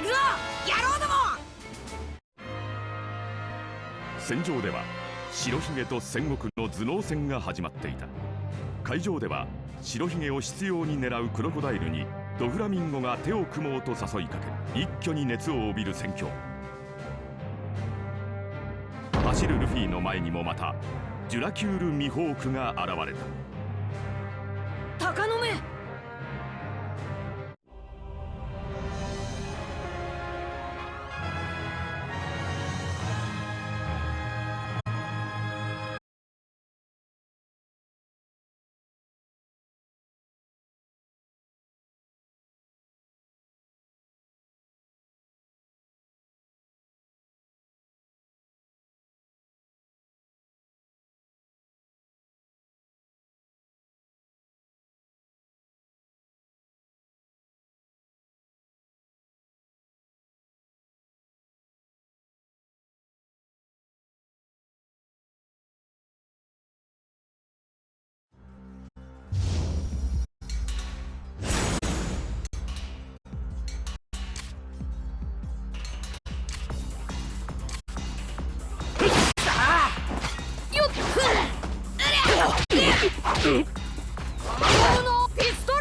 くぞ野郎ども。戦場では白ひげと戦国の頭脳戦が始まっていた。会場では白ひげを執拗に狙うクロコダイルにドフラミンゴが手を組もうと誘いかけ、一挙に熱を帯びる戦況。走るルフィの前にもまたジュラキュール・ミホークが現れた。鷹の目。ピストル。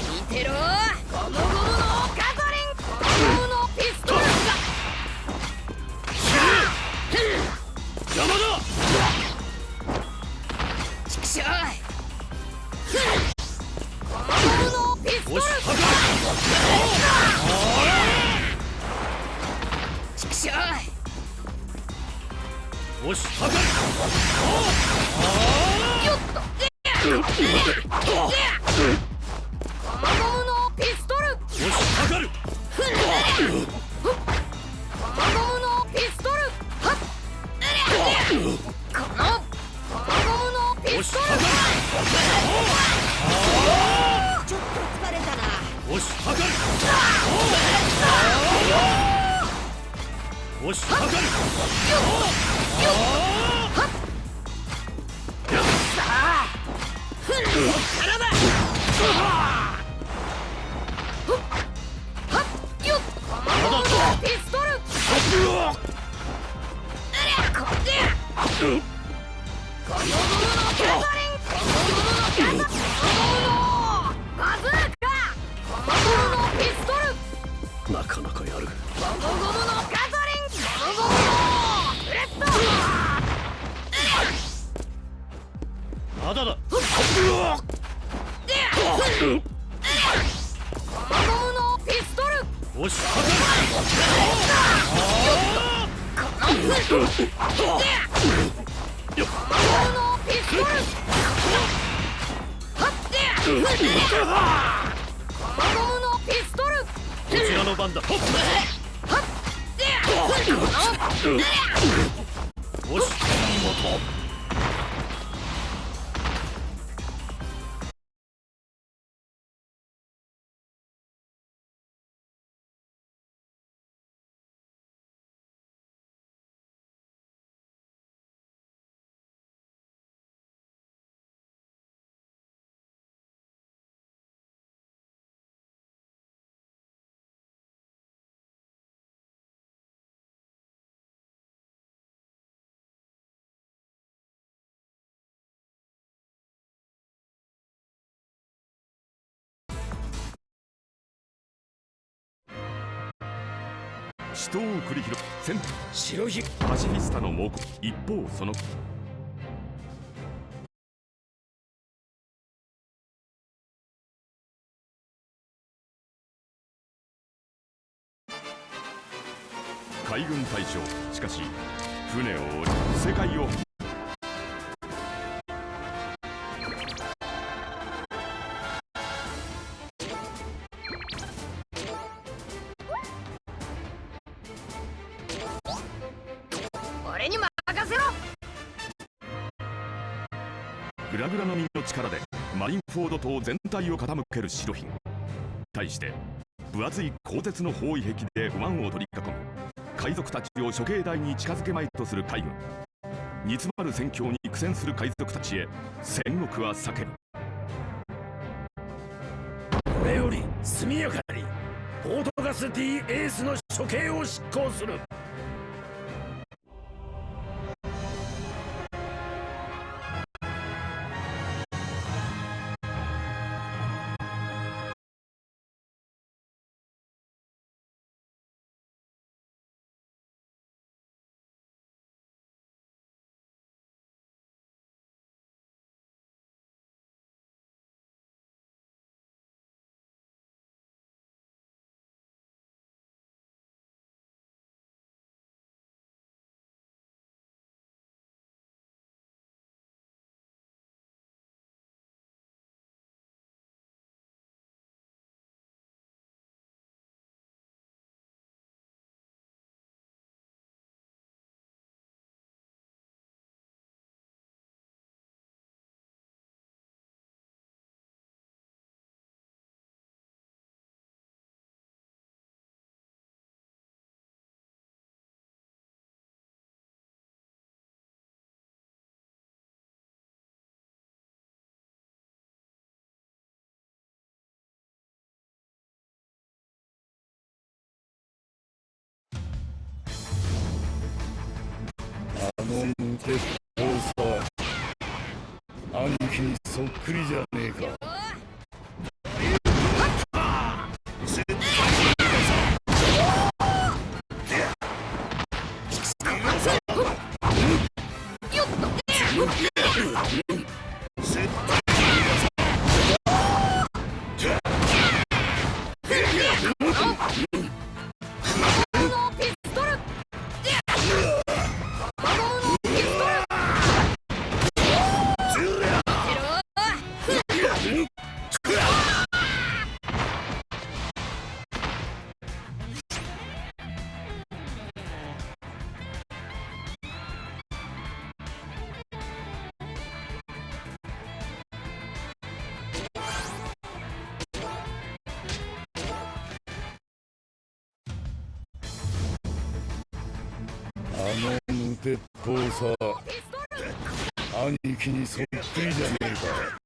見てろゴムゴムのガトリン。ゴムのピストル。邪魔だ。ちくしょう。ゴムのピストル。ちくしょう。よし、はかる。よっと。ゴムのピストル。よし、はかる。ゴムのピストル。はっ。このゴムのピストル。ちょっと疲れたな。よし、はかる。よし、はかる。なかなかやる。まだだ。よし、はかる。こちらの番だ。よし、妹。死闘を繰り広げ白ひパシフィスタの猛攻。一方その海軍大将。しかし船を降り世界を俺に任せろ。グラグラの実の力でマリンフォード島全体を傾ける白ひげ。対して分厚い鋼鉄の包囲壁で不満を取り囲む海賊たちを処刑台に近づけまいとする海軍。煮詰まる戦況に苦戦する海賊たちへ戦国は避ける。速やかにポートガス D エースの処刑を執行する。無鉄砲さ、兄貴にそっくりじゃねえか。無鉄砲さ、兄貴にそっくりじゃねえか。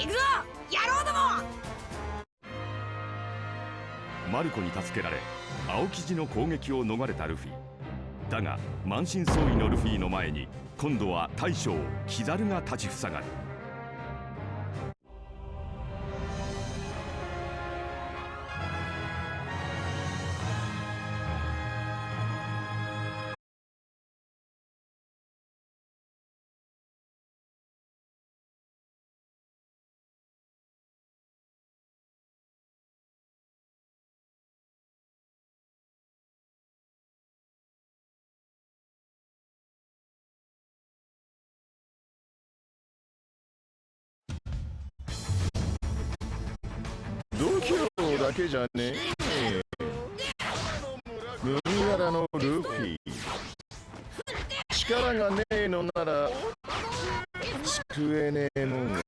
行くぞ野郎ども。マルコに助けられ青生地の攻撃を逃れたルフィだが、満身創痍のルフィの前に今度は大将キザルが立ちふさがる。度胸だけじゃねえ。麦わらのルフィ、力がねえのなら救えねえもんは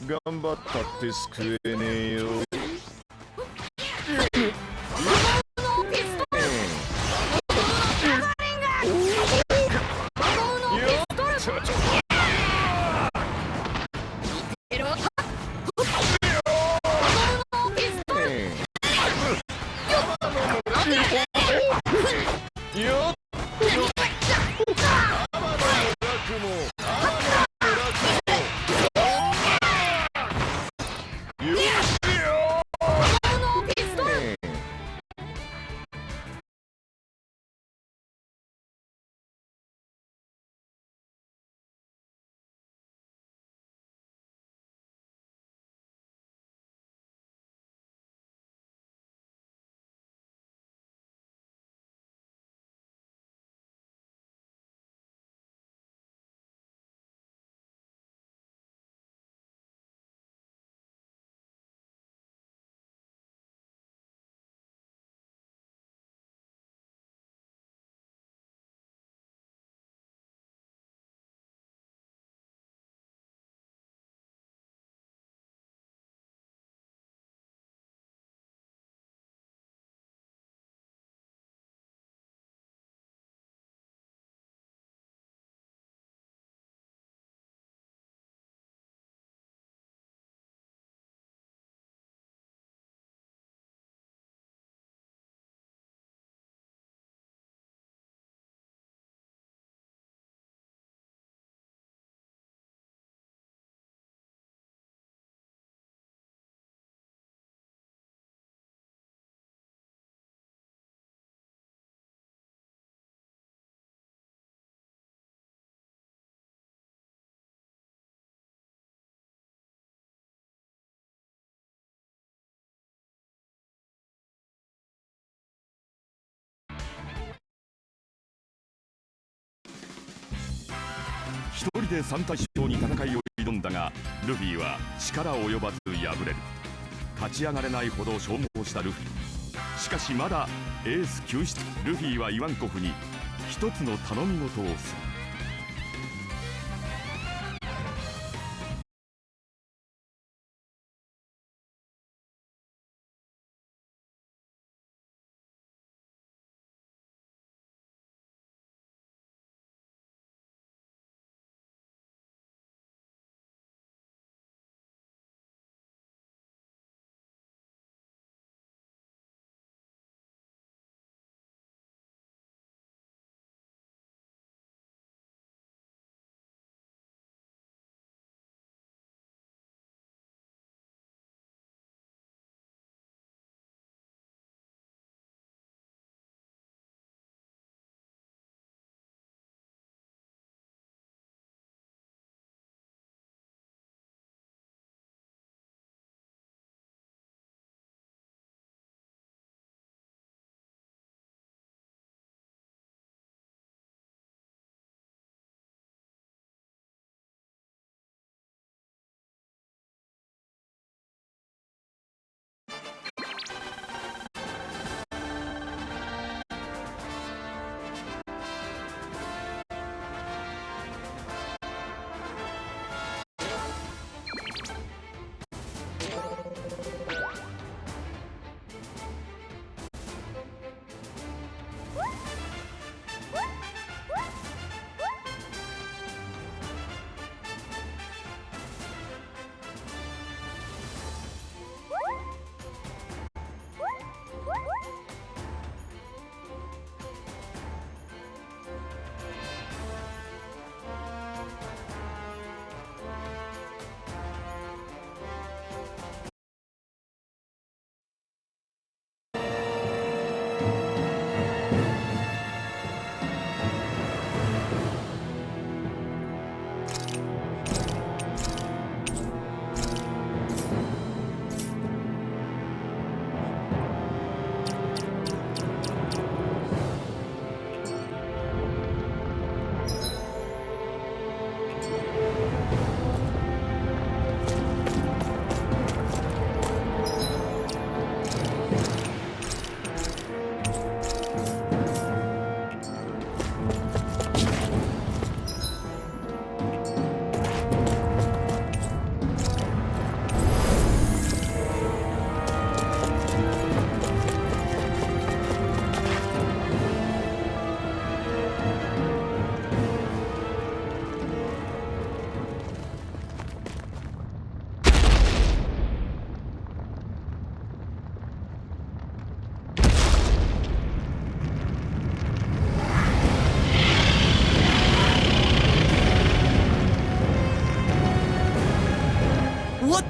頑張ったって救えねえよ。一人で3対象に戦いを挑んだが、ルフィは力及ばず敗れる。立ち上がれないほど消耗したルフィ。しかしまだエース救出。ルフィはイワンコフに一つの頼み事をする。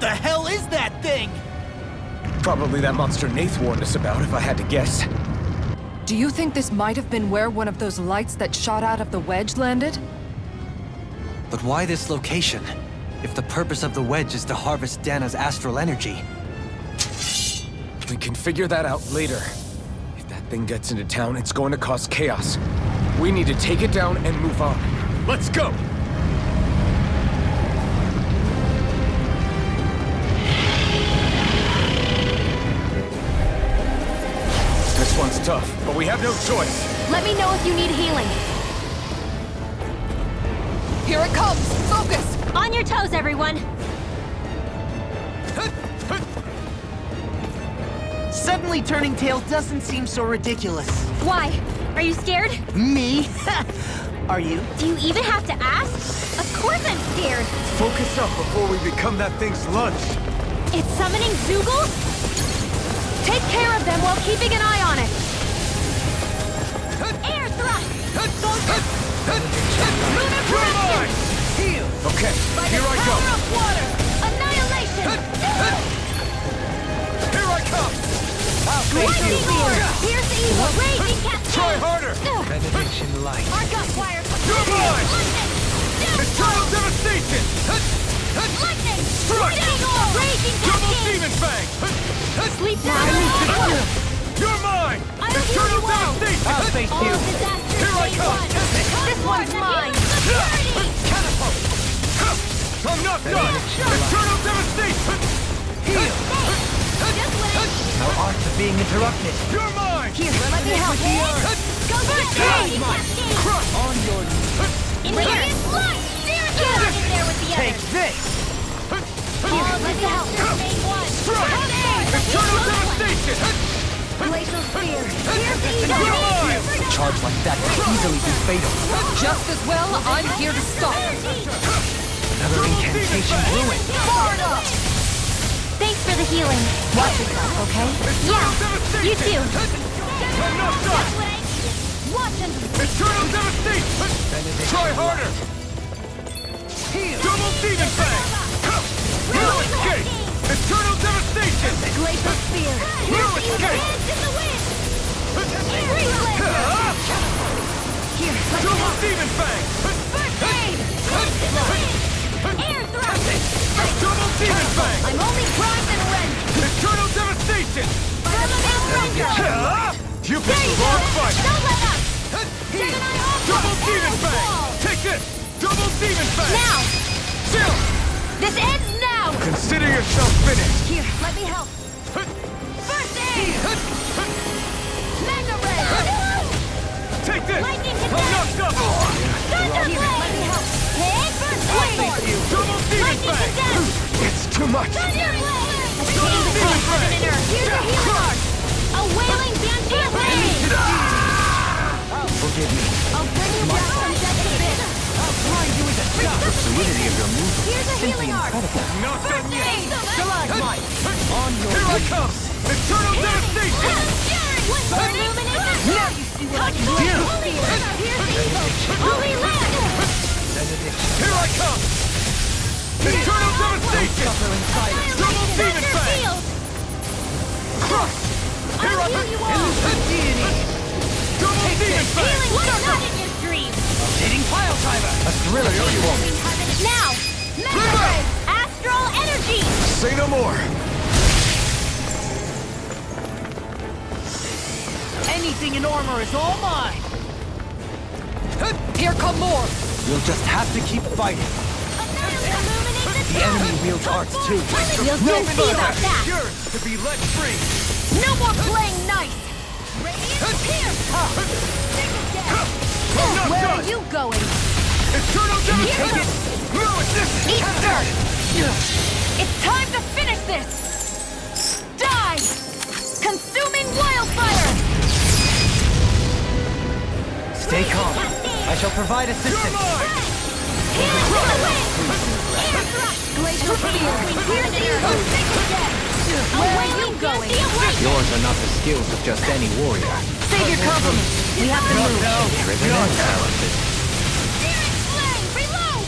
the hell is that thing? Probably that monster Nath warned us about, if I had to guess. Do you think this might have been where one of those lights that shot out of the wedge landed? But why this location? If the purpose of the wedge is to harvest Dana's astral energy. We can figure that out later. If that thing gets into town, it's going to cause chaos. We need to take it down and move on. Let's go! This one's tough, but we have no choice. Let me know if you need healing. Here it comes! Focus! On your toes, everyone. Suddenly turning tail doesn't seem so ridiculous. Why? Are you scared? Me? Are you? Do you even have to ask? Of course I'm scared. Focus up before we become that thing's lunch. It's summoning Zoogle? Take care of them while keeping an eye on it. Air thrust! Lunar correction! Heal! Okay, By here the I go! power of water! Annihilation! Here I come! Lightning orb! Here's the evil! Raging cascade! Try harder! Benediction light. Arc up wires! You're mine! Lightning! Eternal devastation! Lightning! Strike! Lightning orb! Raging Double cascade! demon fang! Sleep now! You're mine! I'll heal Eternal you all! devastation! I'll face All you. disasters Here I day come. one! This one's mine! Security! Catapult! I'm not done! Eternal devastation! Heal! Just wait! Our arts are being interrupted. You're mine! Here, let me help. Go first! Raging cascade! Crush! On your knees. Radiant light! Get on in there with the Take others! this! Here, let me help. Phase one! Strike! Out there! Eternal devastation! Glacial sphere! Here's the evil! You're mine! A charge like that could easily be fatal. Just as well, I'm here to stop. Another incantation ruined. Forward up! Thanks for the healing. Watch yourself, okay? Yeah, you too. I'm not done! Watch and Eternal devastation! Try harder! Double demon fang! No escape! Eternal devastation! glacial sphere! No escape! In the wind! Reflex! Here, let me Double help. demon fang! First aid! In the wind! Air thrust! Double demon fang! I'm only primed and ready! Eternal devastation! Firmament render! You There picked you the go! wrong fight! Don't let up! Gemini Alpha! Double demon Arrow fang! Ball! Take this! Double demon fang! Now! Chill! This ends now! Consider yourself finished! Here, let me help. First aid! Mega Ray! Take this! Lightning I'm Cadet! knocked up! Thunder Blade! Let me help. Hit! First Blade! Double demon Lightning fang! Cadet! It's too much! Thunder Blade! A Double chain between demon heaven fang! and earth. Here's a healing arc! A wailing Banshee Blade! Forgive me. I'll bring you back from death abyss! I'll grind you into dust! The fluidity of your movement Here's a is simply healing arc! incredible. Not done First yet! aid! Stalagmite! On your Here I knees. come! Eternal devastation! Luminescence! Now you see what I can Touch do! Holy Land! Here's evil! Holy Land! Benediction. Here I come! Eternal devastation! Suffer in silence. Double demon Thunder fang! Field! Crush! Here I I'll heal you all! Deity! Double demon fang! Healing not in your dreams! Hitting pile driver! A thriller performance. Now! Mega Ray! Astral Energy! Say no more! Anything in armor is all mine! Here come more! You'll just have to keep fighting. The enemy wields arts too. We'll soon see about that! Yours to be let free! No more playing nice! Radiant Pierce! Where are you going? Eternal devastation! Here. No, it's this! Eat dirt! It's time to finish this! Die! Consuming wildfire! Stay calm. I shall provide You're assistance. mine! Healing to the wind! Air thrust! Glacial sphere! Here's evil! Where are you going? Yours are not the skills of just any warrior. Save your compliments! We have to move! Driven and talented. Searing flame! Reload!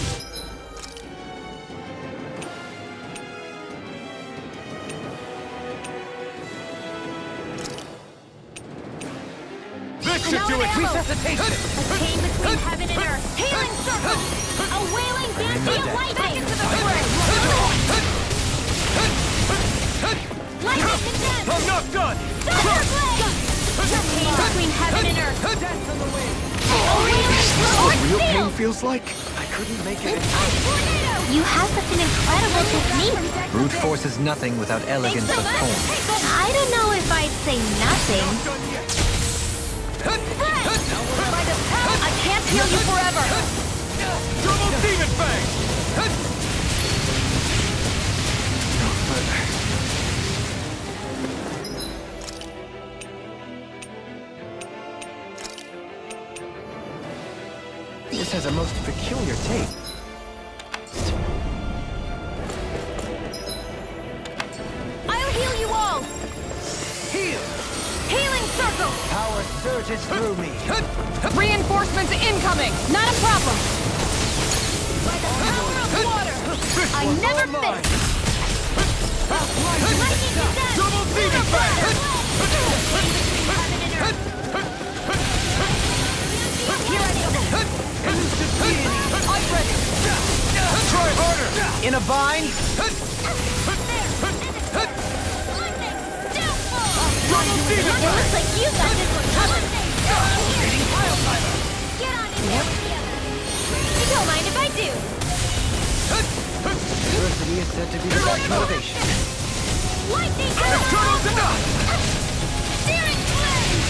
Resuscitation! A chain between heaven and earth. Healing circle. A wailing banshee of lightning. Back into the fray. Lightning condensed. I'm not done! Thunder blade. A chain between heaven and earth. Death on the wing! A wailing What real sword pain steel. feels like? I couldn't make it in Ice tornado. You have such an incredible technique. Brute force is nothing without elegance of form. I don't know if I'd say nothing. I can't heal you forever! Double Demon Fang! This has a most peculiar taste. I'll heal you all. Heal! Healing circle. Power surges through me. Reinforcements incoming! Not a problem! By the power of water. I never miss. Lightning condensed. Double Demon Fang! Here I come. I'm ready! Try harder! In a bind? Double Demon It looks like you got this one covered. Get on in there with the others. You don't mind if I do. Diversity is said to be the best motivation. Lightning Eternal Deny! Searing flame.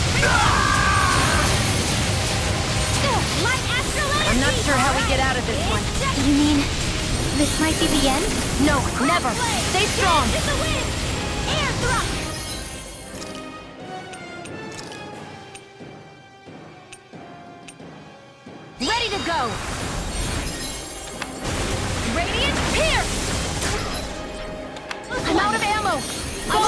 Light astral energy. I'm not sure how we get out of this one. You mean this might be the end? No, never! Stay strong! Dance in the wind. Air thrust. Ready to go! Radiant pierce! I'm out of ammo! Go!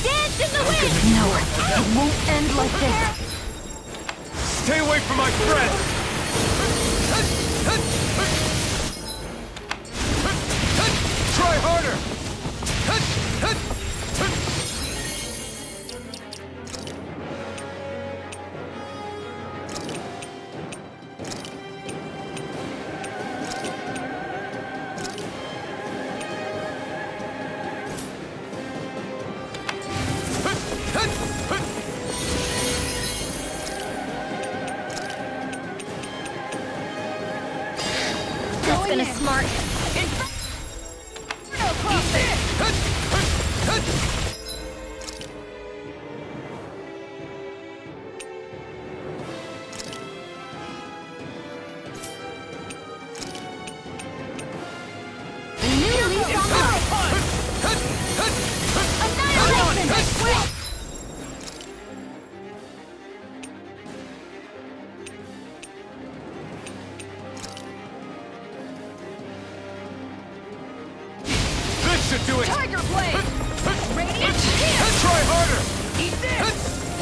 Dance in the wind. No, it won't end like this. Stay away from my friend! Try harder! That's been a smart. New leaf on life. Annihilation. This should do it! Tiger blade! Radiant pierce! Try harder! Eat this!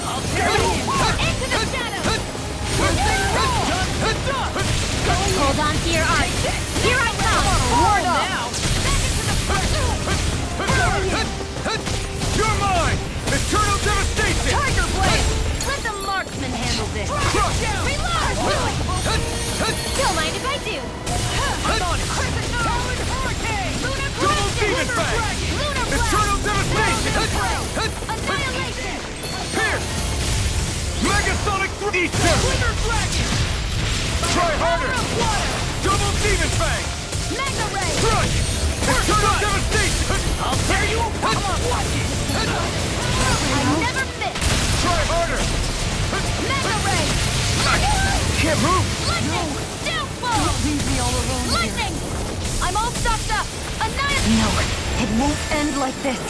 I'll Into the shadows. Hold on to your art. Here I come. Ward up! You're mine! Eternal devastation! Tiger blade! Let the marksman handle this. Crush! Reload. Don't mind if I do. I'm on Crescent Talon Hurricane! Lunar Double blast. Demon Fang! Lunar blast. Eternal devastation! Annihilation. Pierce! Megasonic Ether! Lunar Dragon! Try harder! Double Demon Fang! Mega ray. Crush! Eternal devastation! I'll tear you apart! Come on, watch it! I never miss. Try harder! Mega ray. Can't move! Lightning. Downfall. Leave me all alone here. Lightning. I'm all stocked up. Annihilation. No, it won't end like this.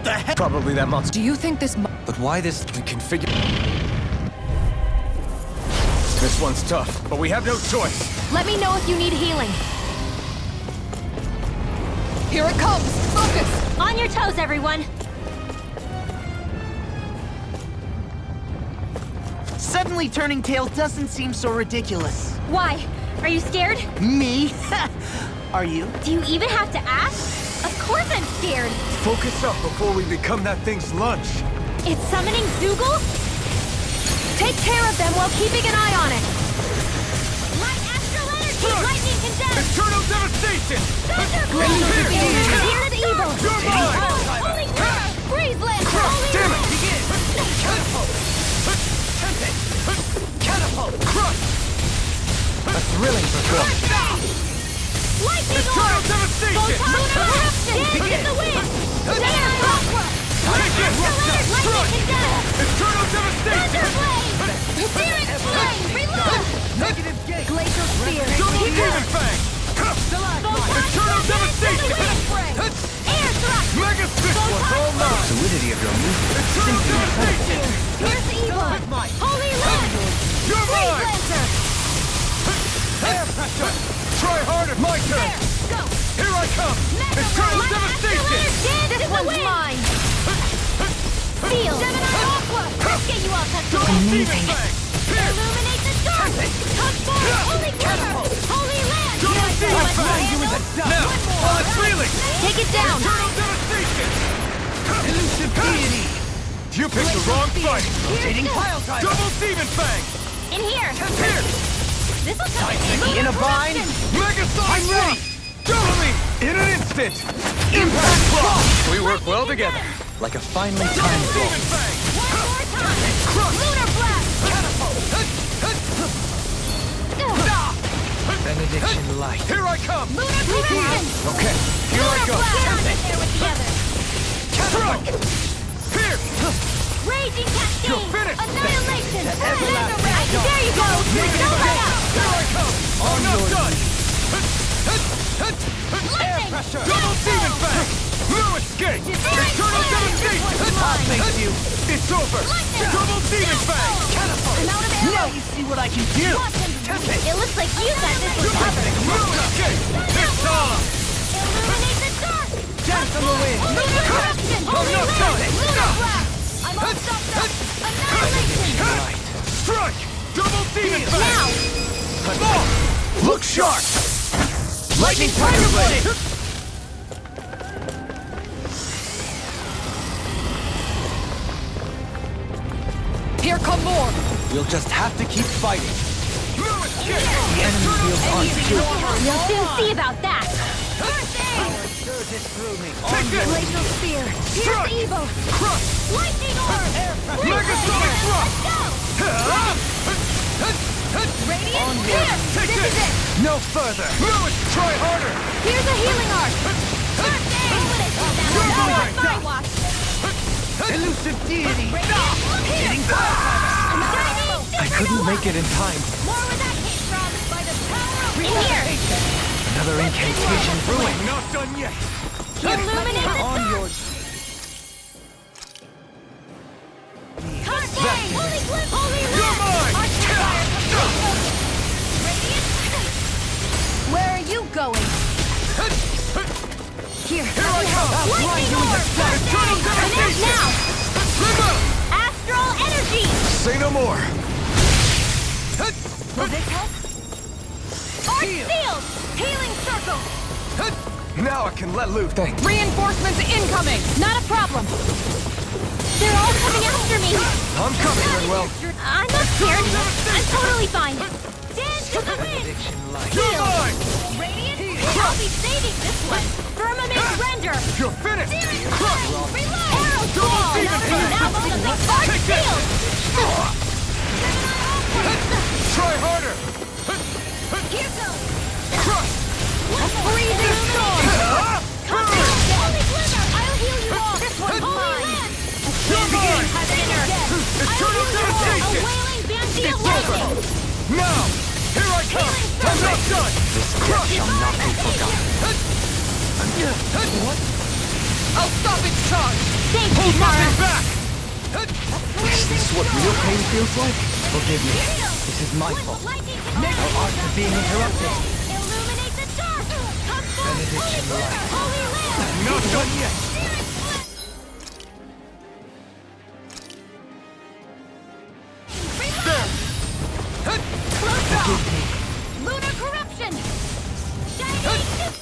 the heck? Probably that monster. Do you think this But why this? We can figure... This one's tough, but we have no choice. Let me know if you need healing. Here it comes! Focus! On your toes, everyone. Suddenly turning tail doesn't seem so ridiculous. Why? Are you scared? Me? Are you? Do you even have to ask? Of course I'm scared. Focus up before we become that thing's lunch. It's summoning Zoogle? Take care of them while keeping an eye on it. Light astral energy! Lightning condensed! Eternal devastation! Thunderblade! Here's the evil! You're mine! Holy Terror! Freeze Lancer! Holy Damn it! Begin! Catapult! Tempest! Catapult! Crush! A thrilling performance. Lightning Eternal Orb! devastation! Photon eruption! Dance in the wind! Dance Aqua! Light astral energy! Lightning condensed! Eternal devastation! Thunderblade! Etheric flame! Reload! Negative gate! Glacial Spear! Double Keep Demon up! Fang! Eternal devastation! Air thrust! Mega Fist was all mine! Fluidity of your movement. Eternal devastation! Here's the evil! Holy Land! You're Freeze mine! Lancer! Air pressure! Try harder! My turn! Go! Here I come! Eternal Light devastation! Dance in the wind! Mine! Seal! Gemini Aqua! Let's get you all touched Double away! Demon Fang! Here! Illuminate the dark! Touch forward! Holy Catapult! Holy Land! Double Demon Fang! Now! While it's reeling! Take it down! Eternal devastation! Elusive deity! You picked the wrong fight! Rotating pile driver! Double Demon Fang! In here! Here! This'll touch In a bind? Mega Sonic Rock! Double me! In an instant! Impact Block! We work well together. Like a finely Double timed blow. Demon Fang! One more time! Lunar Blast! Benediction light. Here I come! Lunar Correction! Okay, here I go! Blast! Get in there with the others! Struck! Here! Raging Cascade! You're finished! Annihilation! There you go! Don't let up! Here I come! I'm not done! Lightning! Double Demon Fang! No escape! Eternal devastation! Thank you. It's over! Double Demon Fang! I'm out of ammo! Now you see what I can do. It looks like you thought this was covered! No escape! It's on! Illuminate the dark! Dance on the wind. Lunar Corruption! Holy not Land! done. Lunar Blast! I'm all stopped up! Annihilation! Strike! Double Demon Fang! Now! More! Look sharp! Lightning Tiger Blade! Here come more! We'll just have to keep fighting. No escape! The enemy feels unsure. We'll soon see about that! Take this! Glacial Spear! Here's Strike! the evil! Crush! Lightning Orb! Mega Sonic Rock! Radiant! Here! Take This is this! it! No further! Lewis, try harder! Here's a healing arc! You're Now mine! on my watch! Elusive deity. I couldn't make it in time. More where that came from! By the power of in here! Another incantation ruined. Not done yet! Illuminate the On dark! your... Contact! Holy Glyph! Holy You're Land! mine! Archer Radiant! Where are you going? Here! Here I come! Lightning Orb! Eternal Connect devastation! now! Remember! Astral Energy! Say no more! Will this help? Arc Field! Healing Circle! Now I can let loose. Thanks. Reinforcements incoming! Not a problem! They're all coming after me! I'm coming, Manuel. I'm not scared! I'm totally fine! Dance to the wind! You're mine! Radiant! I'll be saving this one! Firmament Render! You're finished! Crush! Reload! Arrow Claw! Demon Fang! Now on the Arc Take this! Field! Try harder! Here goes! Crush! A freezing storm! Contact! Holy Glimmer! I'll heal you all! This one's mine! You're mine! Thinner! Eternal devastation! A wailing Banshee of It's over! lightning! Now! Here I come! I'm not done! This Crush! shall not be forgotten. What? I'll stop its charge! Thank you, Hold nothing Kara. back! Is this what real pain feels like? Forgive me. This is my fault. No art for being interrupted. Illuminate the dark! Come forth, Benediction holy light. river, holy land! Not done yet! Forgive me. Lunar corruption! Shining!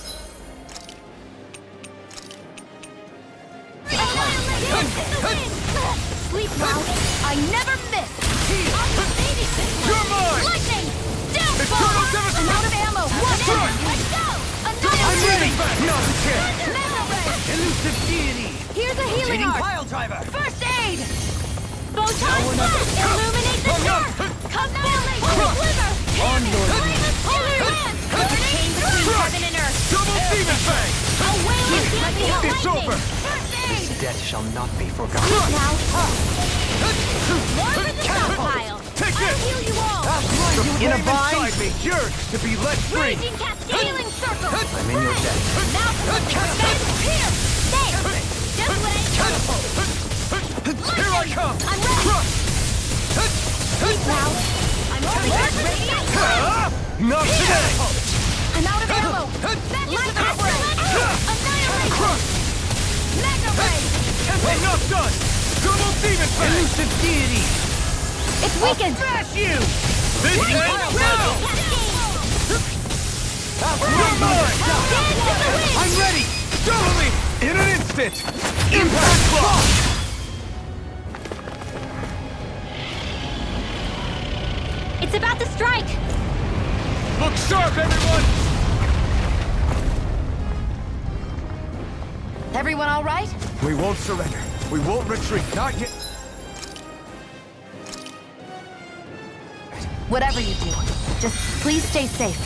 Sleep now. I never miss. You're mine! Lightning! Eternal Downfall! Devastator! I'm out of ammo. One Strike! Let's go! I'm ready! Not a chance! Elusive deity! Here's a healing Rotating arc. pile driver! First aid! Photon blast! Illuminate the dark! Come balance! Holy sliver! On your Holy land! Chain between heaven and earth! Double demon fang! A wailing can't be held It's lightning! over. First aid! Death shall not be forgotten. Now, more for the stockpile! Take I'll this! heal you all! In a Flame bind? inside me yearns to be let free! Raging cascading circle! I'm in your debt. Now for the fast here! There! Just what I Here I come! I'm ready! Sleep now! I'm only here for the end! Not today! I'm out of ammo! Back into the opera! Annihilate! Mega ray! I'm not done! Double demon fang! Elusive deity! It's weakened! Smash you! This ends now! You're mine! I'm ready! Totally! In an instant! Impact block! It's about to strike! Look sharp, everyone! Everyone all right? We won't surrender. We won't retreat. Not yet. Whatever you do, just please stay safe.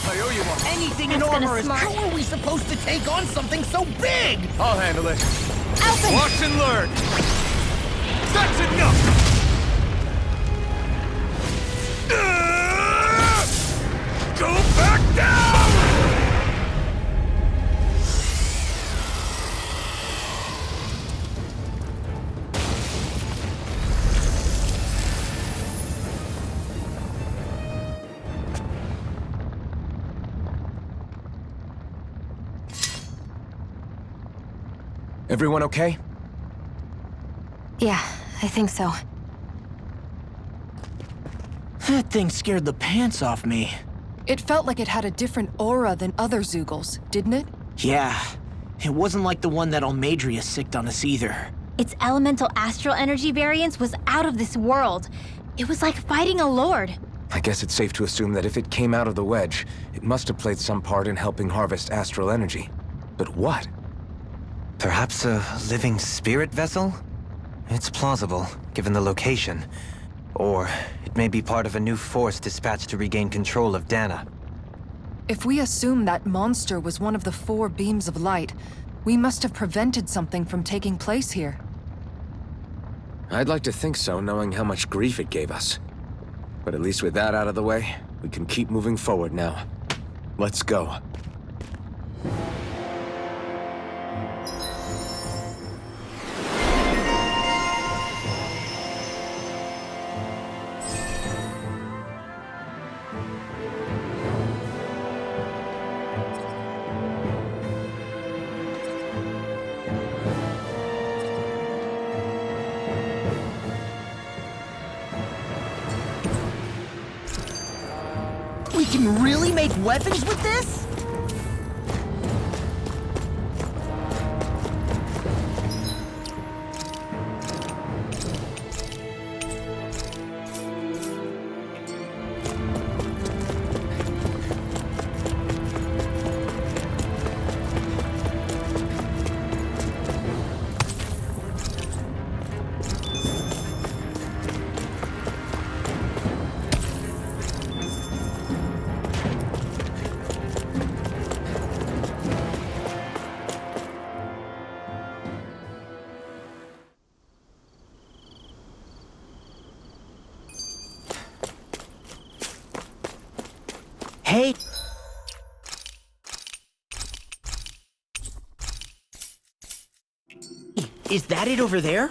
I owe you one. Anything in That's gonna armor is... smart. How are we supposed to take on something so big? I'll handle it. Alphen! Watch and learn. That's enough! Go back down! Everyone okay? Yeah, I think so. That thing scared the pants off me. It felt like it had a different aura than other Zeugles, didn't it? Yeah. It wasn't like the one that Almadria sicked on us either. Its elemental astral energy variance was out of this world. It was like fighting a lord. I guess it's safe to assume that if it came out of the wedge, it must have played some part in helping harvest astral energy. But what? Perhaps a living spirit vessel? It's plausible, given the location. Or it may be part of a new force dispatched to regain control of Dana. If we assume that monster was one of the 4 beams of light, we must have prevented something from taking place here. I'd like to think so, knowing how much grief it gave us. But at least with that out of the way, we can keep moving forward now. Let's go. We can really make weapons with this? Hey, Is that it over there?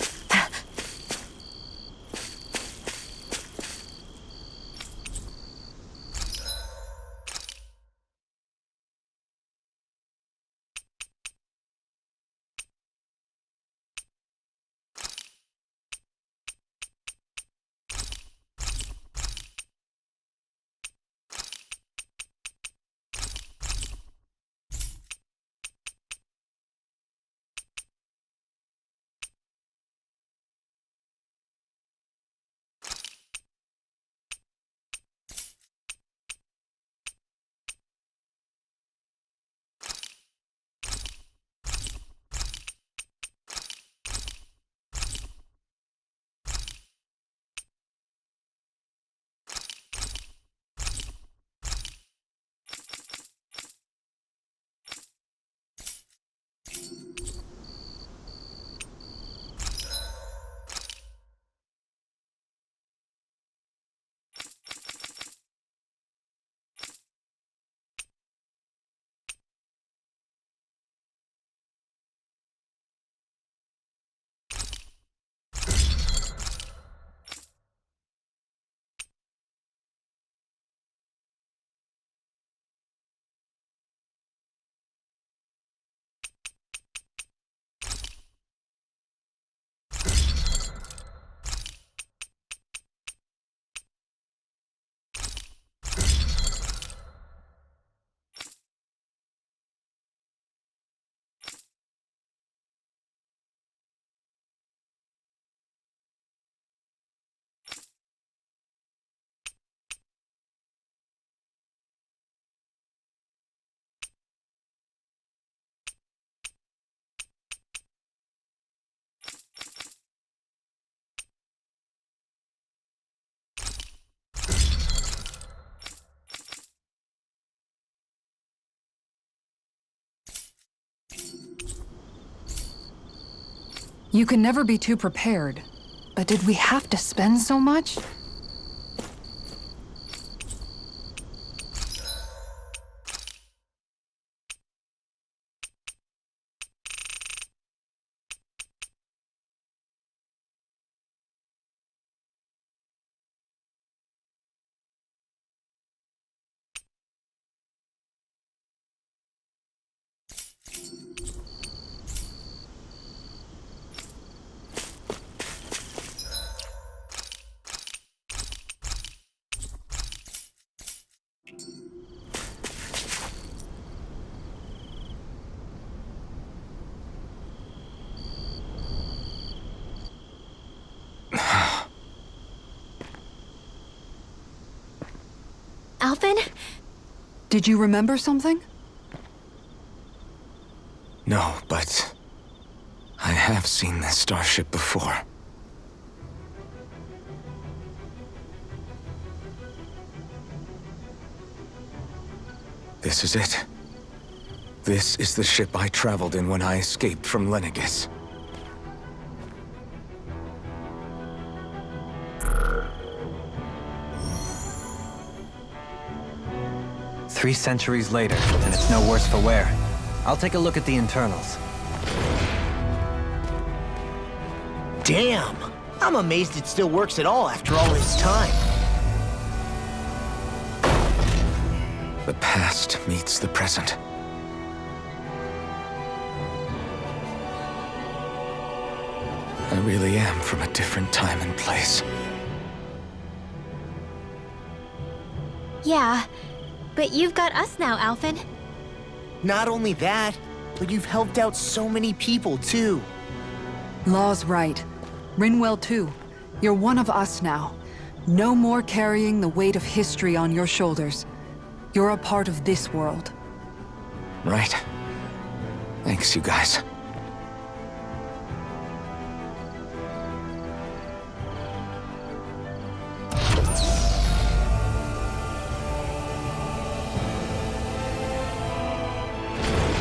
You can never be too prepared. But did we have to spend so much? Alphen? Did you remember something? No, but I have seen this starship before. This is it. This is the ship I traveled in when I escaped from Lenegis. Three centuries later, and it's no worse for wear. I'll take a look at the internals. Damn! I'm amazed it still works at all after all this time. The past meets the present. I really am from a different time and place. Yeah, but you've got us now, Alphen. Not only that, but you've helped out so many people, too. Law's right. Rinwell too. You're one of us now. No more carrying the weight of history on your shoulders. You're a part of this world. Right. Thanks, you guys.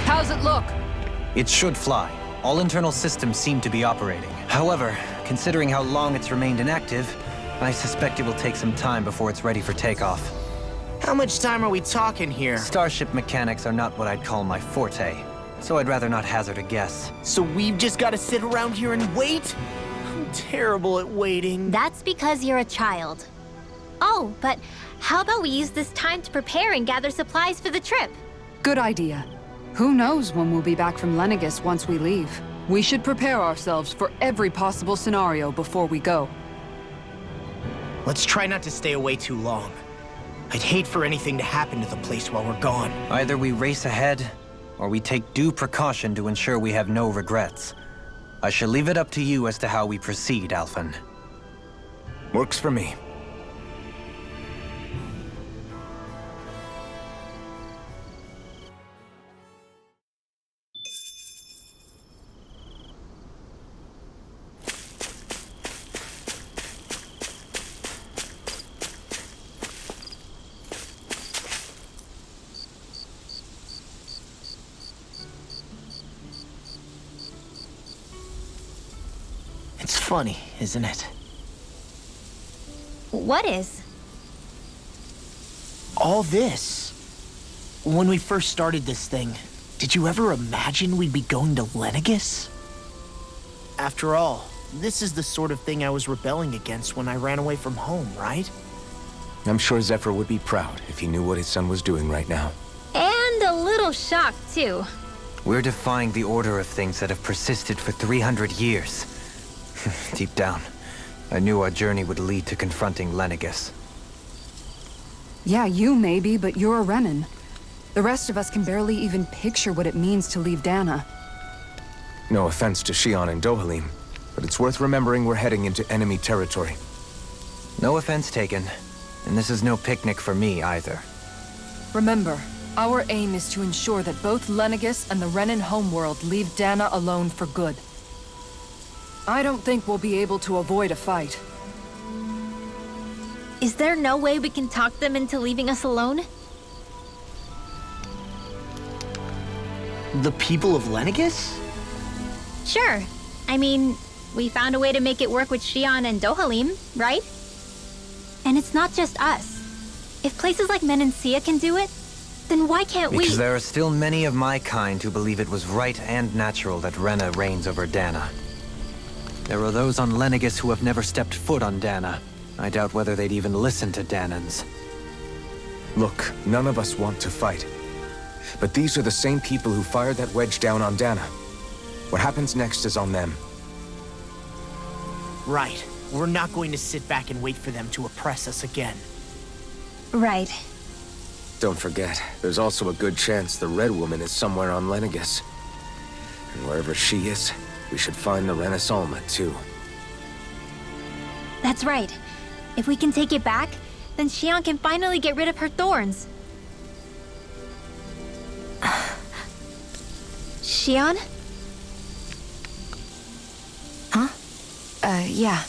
How's it look? It should fly. All internal systems seem to be operating. However, considering how long it's remained inactive, I suspect it will take some time before it's ready for takeoff. How much time are we talking here? Starship mechanics are not what I'd call my forte. so I'd rather not hazard a guess. So we've just got to sit around here and wait? I'm terrible at waiting. That's because you're a child. Oh, but how about we use this time to prepare and gather supplies for the trip? Good idea. Who knows when we'll be back from Lenegis once we leave? We should prepare ourselves for every possible scenario before we go. Let's try not to stay away too long. I'd hate for anything to happen to the place while we're gone. Either we race ahead, or we take due precaution to ensure we have no regrets. I shall leave it up to you as to how we proceed, Alphen. Works for me. It's funny, isn't it? What is? All this. When we first started this thing, did you ever imagine we'd be going to Lenegis? After all, this is the sort of thing I was rebelling against when I ran away from home, right? I'm sure Zephyr would be proud if he knew what his son was doing right now. And a little shocked, too. We're defying the order of things that have persisted for 300 years. Deep down, I knew our journey would lead to confronting Lenegis. Yeah, you maybe, but you're a Renan. The rest of us can barely even picture what it means to leave Dana. No offense to Shion and Dohalim, but it's worth remembering we're heading into enemy territory. No offense taken, and this is no picnic for me either. Remember, our aim is to ensure that both Lenegis and the Renan homeworld leave Dana alone for good. I don't think we'll be able to avoid a fight. Is there no way we can talk them into leaving us alone? The people of Lenegis? Sure. I mean, we found a way to make it work with Shion and Dohalim, right? And it's not just us. If places like Menancia can do it, then why can't we? Because there are still many of my kind who believe it was right and natural that Rena reigns over Dana. There are those on Lenegis who have never stepped foot on Dana. I doubt whether they'd even listen to Danans. Look, none of us want to fight. But these are the same people who fired that wedge down on Dana. What happens next is on them. Right. We're not going to sit back and wait for them to oppress us again. Right. Don't forget, there's also a good chance the Red Woman is somewhere on Lenegis. And wherever she is, we should find the Renaissalma, too. That's right. If we can take it back, then Shion can finally get rid of her thorns. Shion? Huh? Yeah.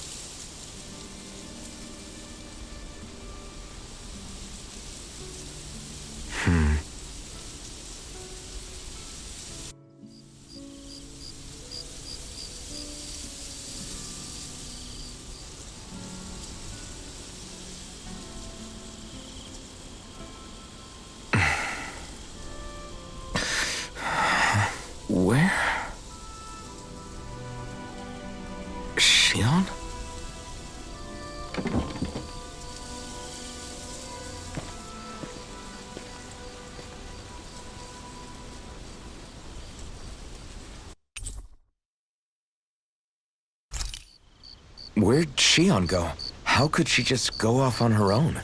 Where? Shion? Where'd Shion go? How could she just go off on her own?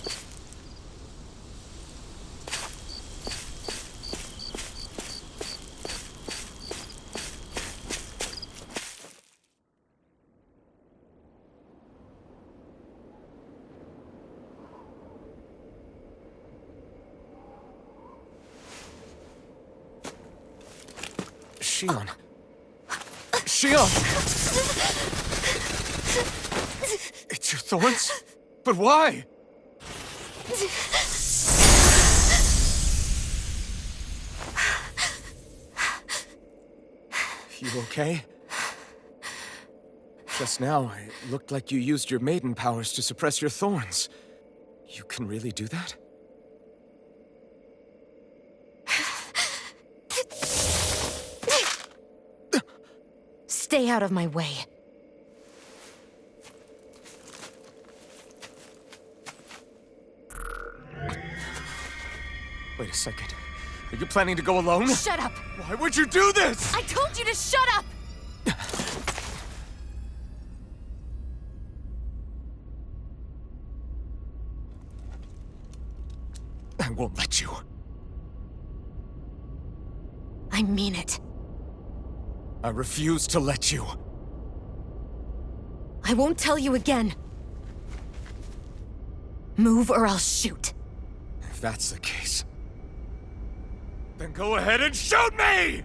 Shion. Shion! It's your thorns? But why? You okay? Just now, it looked like you used your maiden powers to suppress your thorns. You can really do that? Stay out of my way. Wait a second. Are you planning to go alone? Shut up! Why would you do this? I told you to shut up! I won't let you. I mean it. I refuse to let you. I won't tell you again. Move or I'll shoot. If that's the case, then go ahead and shoot me!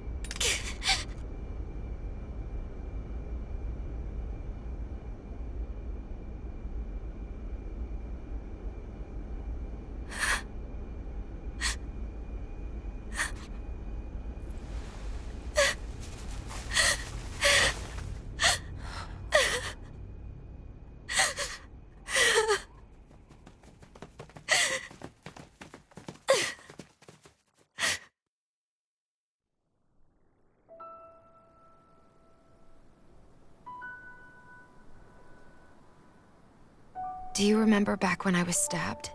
Do you remember back when I was stabbed?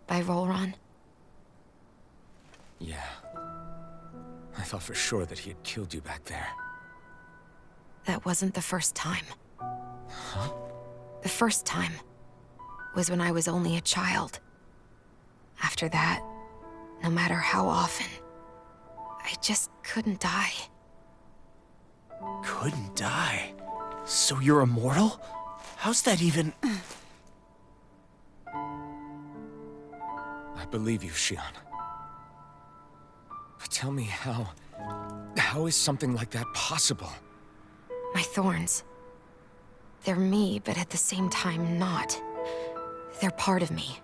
By Rolron? Yeah. I thought for sure that he had killed you back there. That wasn't the first time. Huh? The first time was when I was only a child. After that, no matter how often, I just couldn't die. Couldn't die? So you're immortal? How's that even... I believe you, Shion. But tell me how... How is something like that possible? My thorns. They're me, but at the same time not. They're part of me.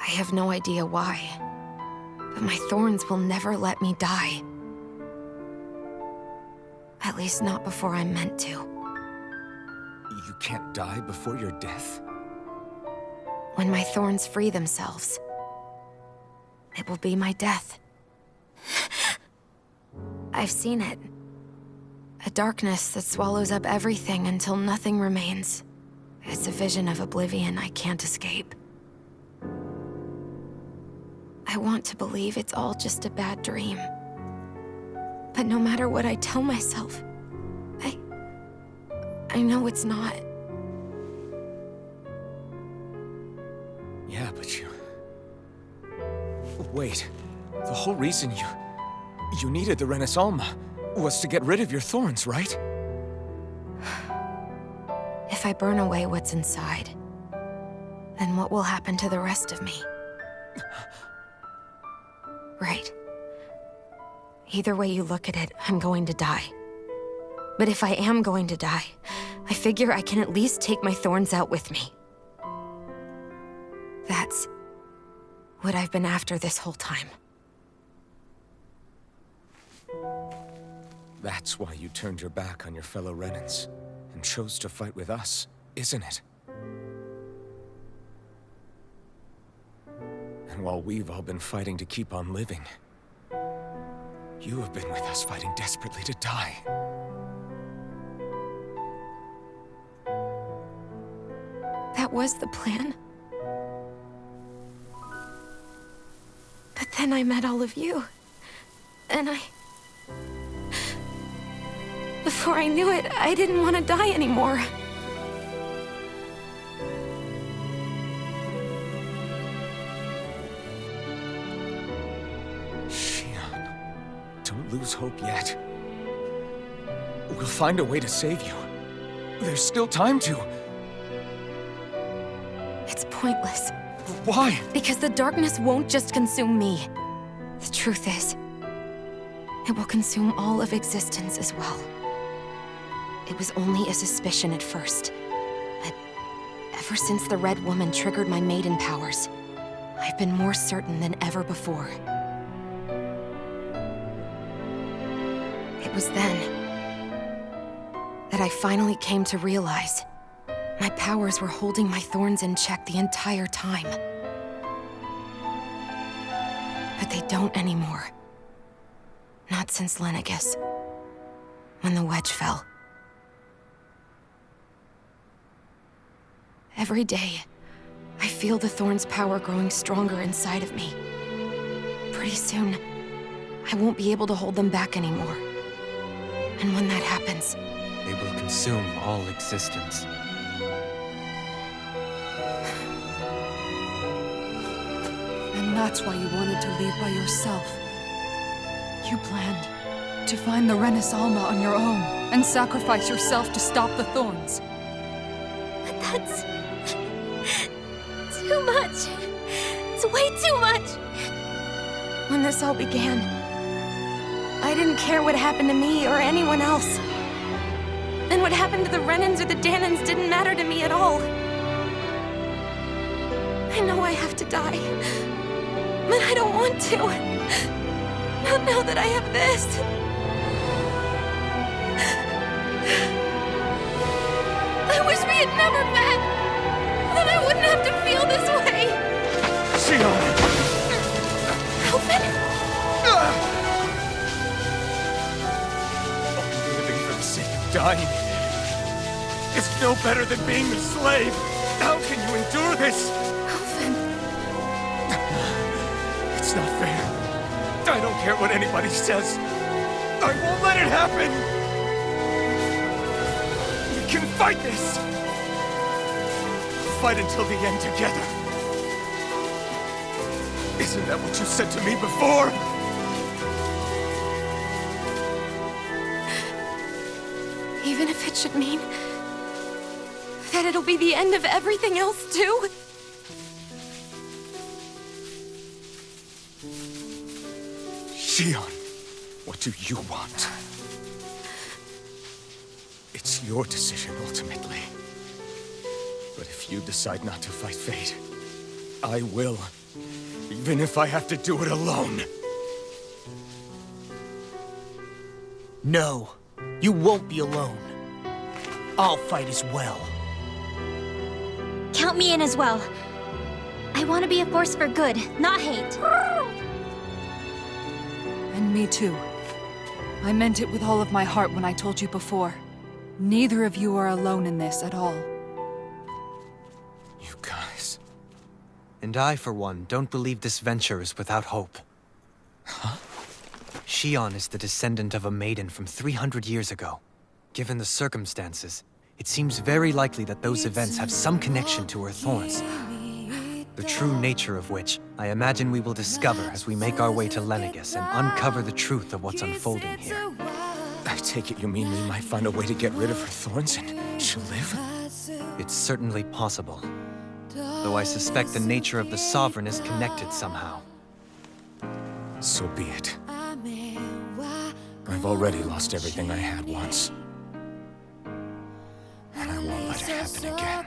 I have no idea why, but my thorns will never let me die. At least not before I'm meant to. You can't die before your death? When my thorns free themselves, it will be my death. I've seen it. A darkness that swallows up everything until nothing remains. It's a vision of oblivion I can't escape. I want to believe it's all just a bad dream. But no matter what I tell myself, I know it's not. Yeah, but you... Wait. The whole reason you needed the Renaissance was to get rid of your thorns, right? If I burn away what's inside, then what will happen to the rest of me? Right. Either way you look at it, I'm going to die. But if I am going to die, I figure I can at least take my thorns out with me. That's what I've been after this whole time. That's why you turned your back on your fellow Renans and chose to fight with us, isn't it? And while we've all been fighting to keep on living, you have been with us fighting desperately to die. That was the plan. But then I met all of you. And before I knew it, I didn't want to die anymore. Shion, don't lose hope yet. We'll find a way to save you. There's still time to. It's pointless. Why? Because the darkness won't just consume me. The truth is, it will consume all of existence as well. It was only a suspicion at first, but ever since the Red Woman triggered my maiden powers, I've been more certain than ever before. It was then that I finally came to realize my powers were holding my thorns in check the entire time. But they don't anymore. Not since Lenegis. when the wedge fell. Every day, I feel the thorn's power growing stronger inside of me. Pretty soon, I won't be able to hold them back anymore. And when that happens, They will consume all existence. And that's why you wanted to leave by yourself. You planned to find the Renis Alma on your own and sacrifice yourself to stop the thorns. But that's... too much. It's way too much. when this all began, I didn't care what happened to me or anyone else. And what happened to the Renans or the Danans didn't matter to me at all. I know I have to die, but I don't want to. Not now that I have this. I wish we had never met. Then I wouldn't have to feel this way. Shion! Alvin? Living for the sake of dying is no better than being a slave. How can you endure this? Alvin. It's not fair. I don't care what anybody says. I won't let it happen. We can fight this. Fight until the end together. Isn't that what you said to me before? Even if it should mean that it'll be the end of everything else, too? Shion, what do you want? It's your decision, ultimately. But if you decide not to fight fate, I will. Even if I have to do it alone. No, you won't be alone. I'll fight as well. Count me in as well. I want to be a force for good, not hate. And me too. I meant it with all of my heart when I told you before. Neither of you are alone in this at all. You guys... And I, for one, don't believe this venture is without hope. Huh? Shion is the descendant of a maiden from 300 years ago. Given the circumstances, it seems very likely that those events have some connection to her thorns. The true nature of which, I imagine we will discover as we make our way to Lenegis and uncover the truth of what's unfolding here. I take it you mean we might find a way to get rid of her thorns and she'll live? It's certainly possible. Though I suspect the nature of the Sovereign is connected somehow. So be it. I've already lost everything I had once. And I won't let it happen again.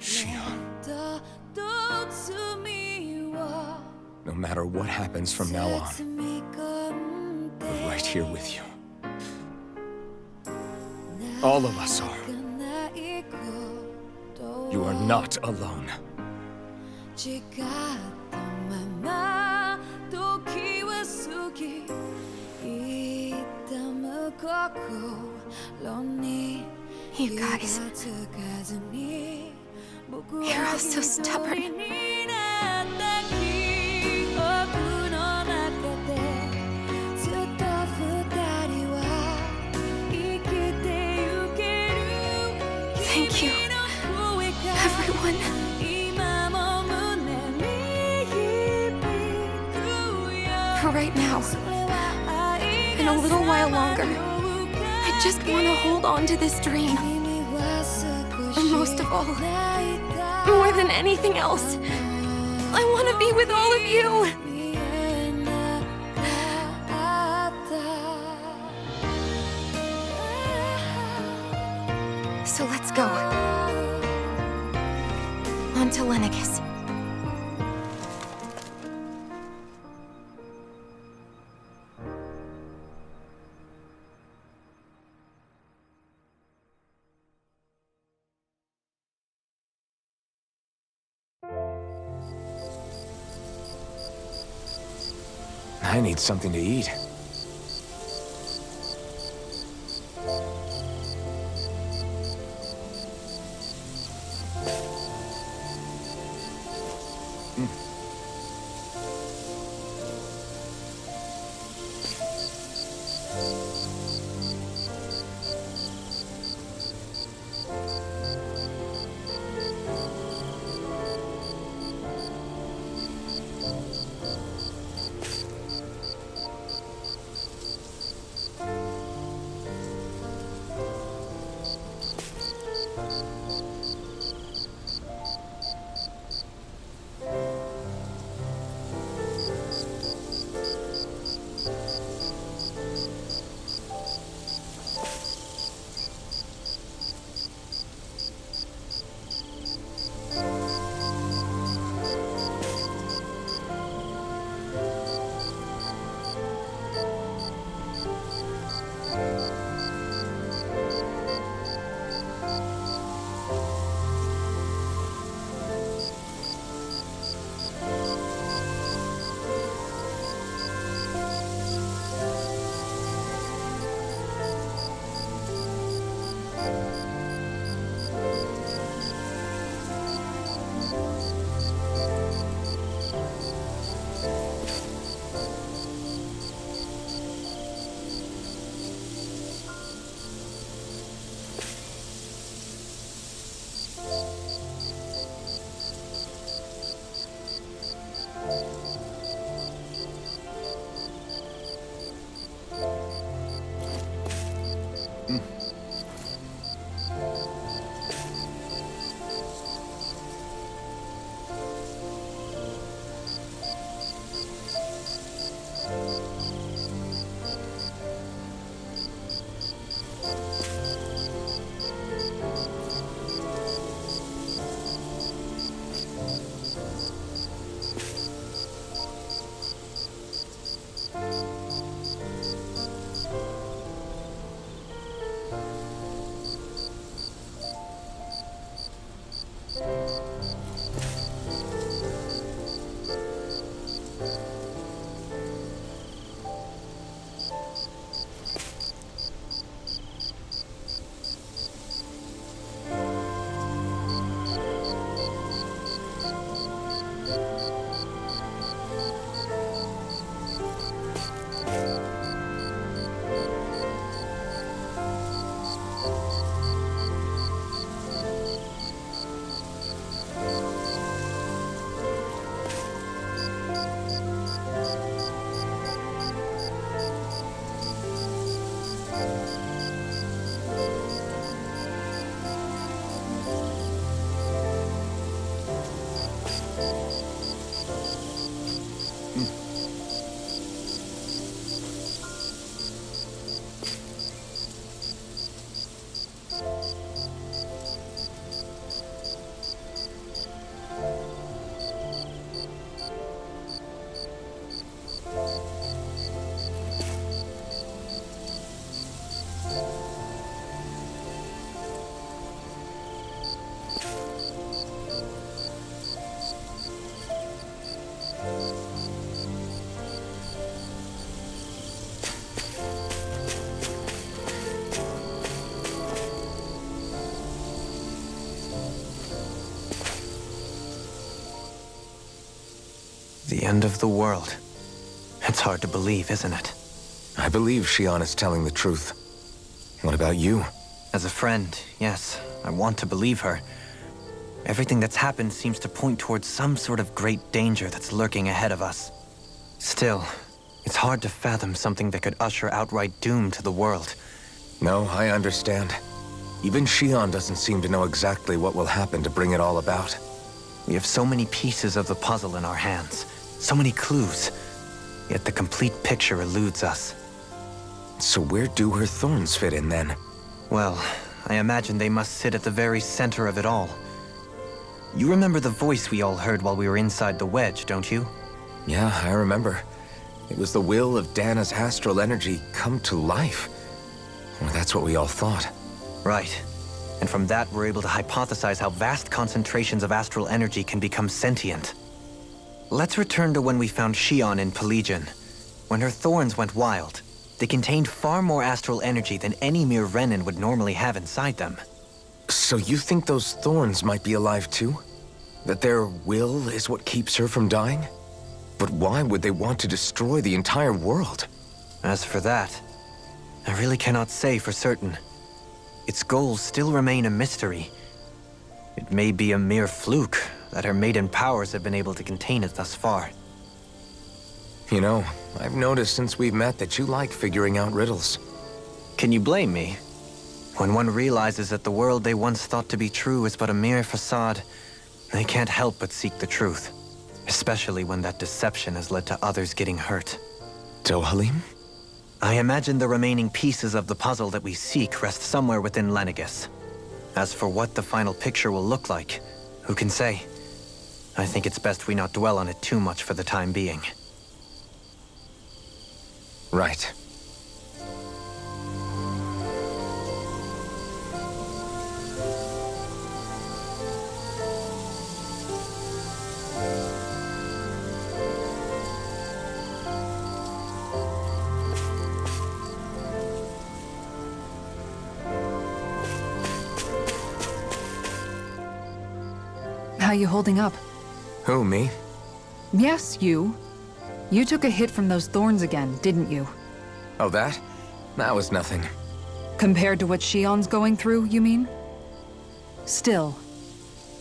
Shion. No matter what happens from now on, we're right here with you. All of us are. You are not alone. You guys... You're all so stubborn. Thank you, everyone. For right now, and a little while longer, I just want to hold on to this dream. And most of all, more than anything else, I want to be with all of you. So let's go. On to Lenegis. I need something to eat. The end of the world. It's hard to believe, isn't it? I believe Shion is telling the truth. What about you? As a friend, yes, I want to believe her. Everything that's happened seems to point towards some sort of great danger that's lurking ahead of us. Still, it's hard to fathom something that could usher outright doom to the world. No, I understand. Even Shion doesn't seem to know exactly what will happen to bring it all about. We have so many pieces of the puzzle in our hands, so many clues, yet the complete picture eludes us. So where do her thorns fit in then? Well, I imagine they must sit at the very center of it all. You remember the voice we all heard while we were inside the wedge, don't you? Yeah, I remember. It was the will of Dana's astral energy come to life. Well, that's what we all thought. Right. And from that, we're able to hypothesize how vast concentrations of astral energy can become sentient. Let's return to when we found Shion in Pelegion. When her thorns went wild, they contained far more astral energy than any mere Renin would normally have inside them. So you think those thorns might be alive too? That their will is what keeps her from dying? But why would they want to destroy the entire world? As for that, I really cannot say for certain. Its goals still remain a mystery. It may be a mere fluke that her maiden powers have been able to contain it thus far. You know, I've noticed since we've met that you like figuring out riddles. Can you blame me? When one realizes that the world they once thought to be true is but a mere facade, they can't help but seek the truth. Especially when that deception has led to others getting hurt. Dohalim? I imagine the remaining pieces of the puzzle that we seek rest somewhere within Lenegis. As for what the final picture will look like, who can say? I think it's best we not dwell on it too much for the time being. Right. How you holding up? Who, me? Yes, you. You took a hit from those thorns again, didn't you? Oh, that? That was nothing. Compared to what Shion's going through, you mean? Still,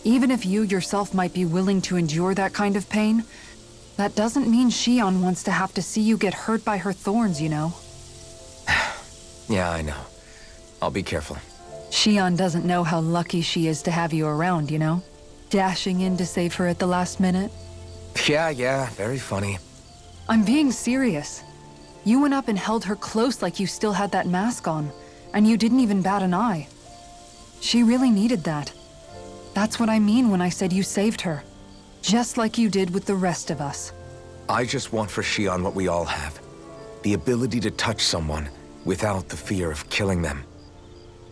even if you yourself might be willing to endure that kind of pain, that doesn't mean Shion wants to have to see you get hurt by her thorns, you know? Yeah, I know. I'll be careful. Shion doesn't know how lucky she is to have you around, you know? Dashing in to save her at the last minute. Yeah, very funny. I'm being serious. You went up and held her close like you still had that mask on, and you didn't even bat an eye. She really needed that. That's what I mean when I said you saved her. Just like you did with the rest of us. I just want for Shion what we all have. The ability to touch someone without the fear of killing them.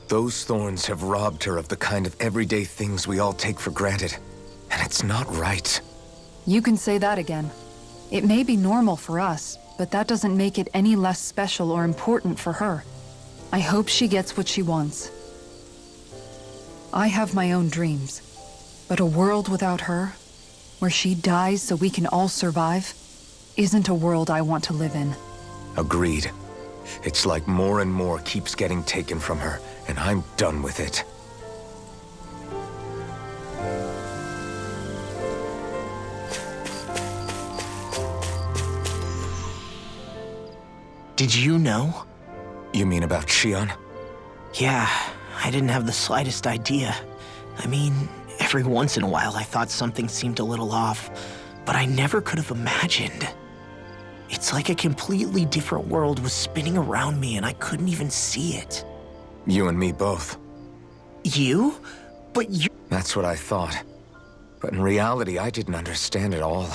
Those thorns have robbed her of the kind of everyday things we all take for granted. And it's not right. You can say that again. It may be normal for us, but that doesn't make it any less special or important for her. I hope she gets what she wants. I have my own dreams, but a world without her, where she dies so we can all survive, isn't a world I want to live in. Agreed. It's like more and more keeps getting taken from her, and I'm done with it. Did you know? You mean about Shion? Yeah, I didn't have the slightest idea. I mean, every once in a while I thought something seemed a little off, but I never could have imagined. It's like a completely different world was spinning around me and I couldn't even see it. You and me both. You? But you... That's what I thought. But in reality, I didn't understand it all.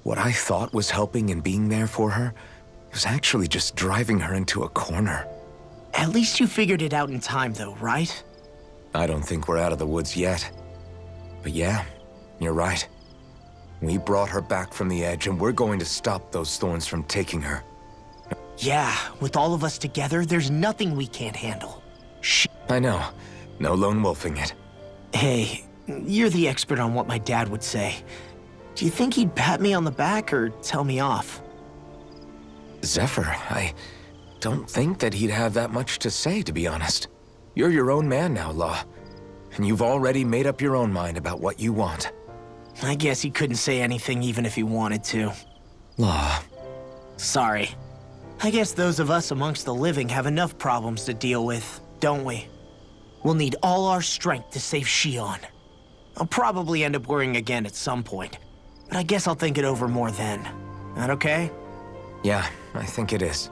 What I thought was helping and being there for her was actually just driving her into a corner. At least you figured it out in time though, right? I don't think we're out of the woods yet. But yeah, you're right. We brought her back from the edge and we're going to stop those thorns from taking her. Yeah, with all of us together, there's nothing we can't handle. I know. No lone wolfing it. Hey, you're the expert on what my dad would say. Do you think he'd pat me on the back or tell me off? Zephyr, I don't think that he'd have that much to say, to be honest. You're your own man now, Law. And you've already made up your own mind about what you want. I guess he couldn't say anything even if he wanted to. Law. Sorry. I guess those of us amongst the living have enough problems to deal with, don't we? We'll need all our strength to save Shion. I'll probably end up worrying again at some point, but I guess I'll think it over more then. That okay? Yeah, I think it is.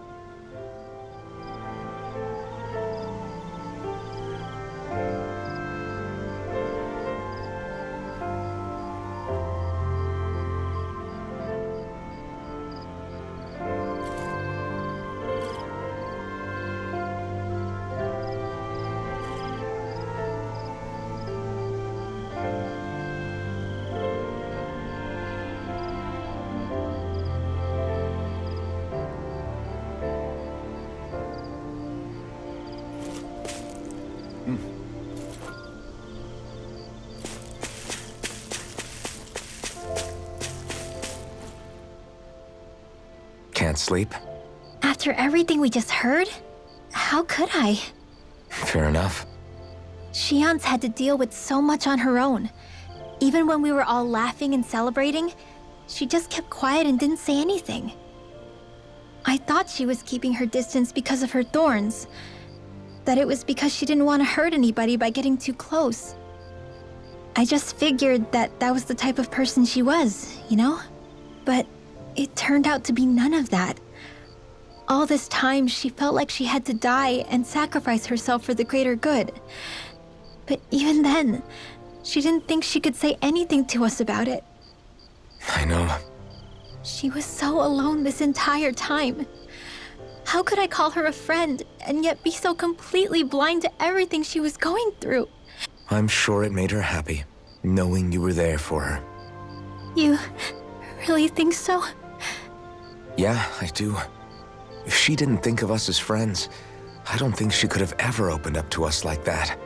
sleep? After everything we just heard, how could I? Fair enough. Shion's had to deal with so much on her own. Even when we were all laughing and celebrating, she just kept quiet and didn't say anything. I thought she was keeping her distance because of her thorns. That it was because she didn't want to hurt anybody by getting too close. I just figured that that was the type of person she was, you know? But it turned out to be none of that. All this time, she felt like she had to die and sacrifice herself for the greater good. But even then, she didn't think she could say anything to us about it. I know. She was so alone this entire time. How could I call her a friend and yet be so completely blind to everything she was going through? I'm sure it made her happy, knowing you were there for her. You really think so? Yeah, I do. If she didn't think of us as friends, I don't think she could have ever opened up to us like that.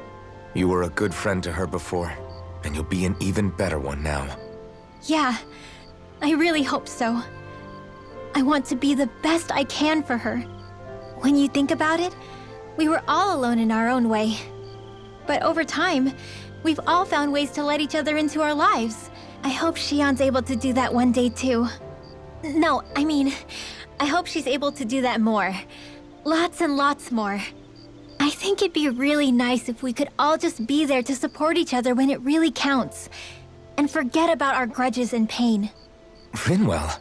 You were a good friend to her before, and you'll be an even better one now. Yeah, I really hope so. I want to be the best I can for her. When you think about it, we were all alone in our own way. But over time, we've all found ways to let each other into our lives. I hope Shion's able to do that one day too. No, I mean, I hope she's able to do that more. Lots and lots more. I think it'd be really nice if we could all just be there to support each other when it really counts. And forget about our grudges and pain. Rinwell.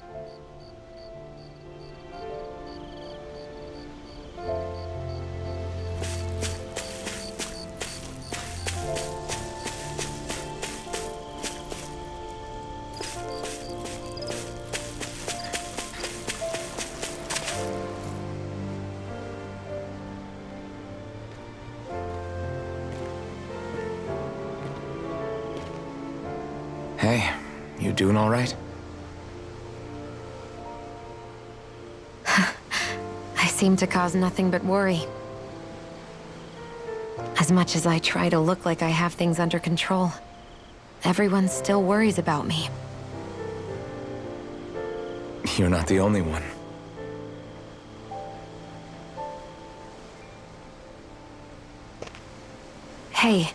Hey, you doing all right? I seem to cause nothing but worry. As much as I try to look like I have things under control, everyone still worries about me. You're not the only one. Hey,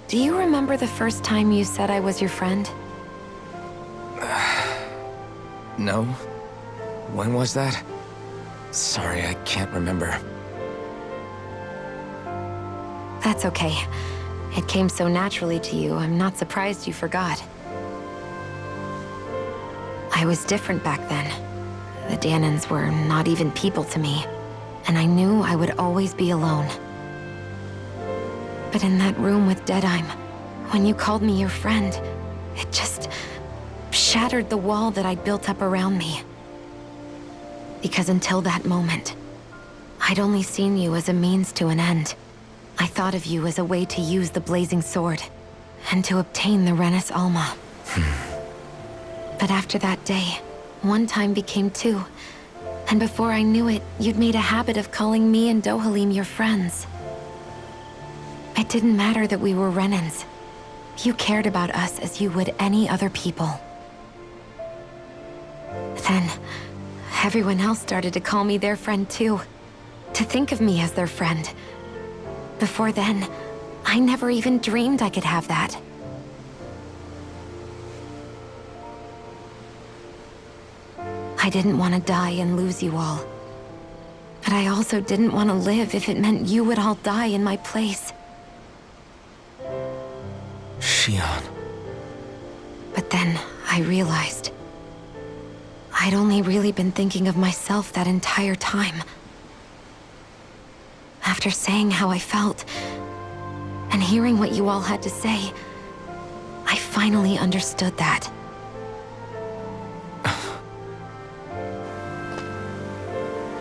do you remember the first time you said I was your friend? No? When was that? Sorry, I can't remember. That's okay. It came so naturally to you, I'm not surprised you forgot. I was different back then. The Dahnans were not even people to me, and I knew I would always be alone. But in that room with Deadheim, when you called me your friend, it just shattered the wall that I'd built up around me. Because until that moment, I'd only seen you as a means to an end. I thought of you as a way to use the Blazing Sword, and to obtain the Renis Alma. But after that day, one time became two, and before I knew it, you'd made a habit of calling me and Dohalim your friends. It didn't matter that we were Renans. You cared about us as you would any other people. Then, everyone else started to call me their friend too. To think of me as their friend. Before then, I never even dreamed I could have that. I didn't want to die and lose you all. But I also didn't want to live if it meant you would all die in my place. Shion. But then I realized I'd only really been thinking of myself that entire time. After saying how I felt, and hearing what you all had to say, I finally understood that.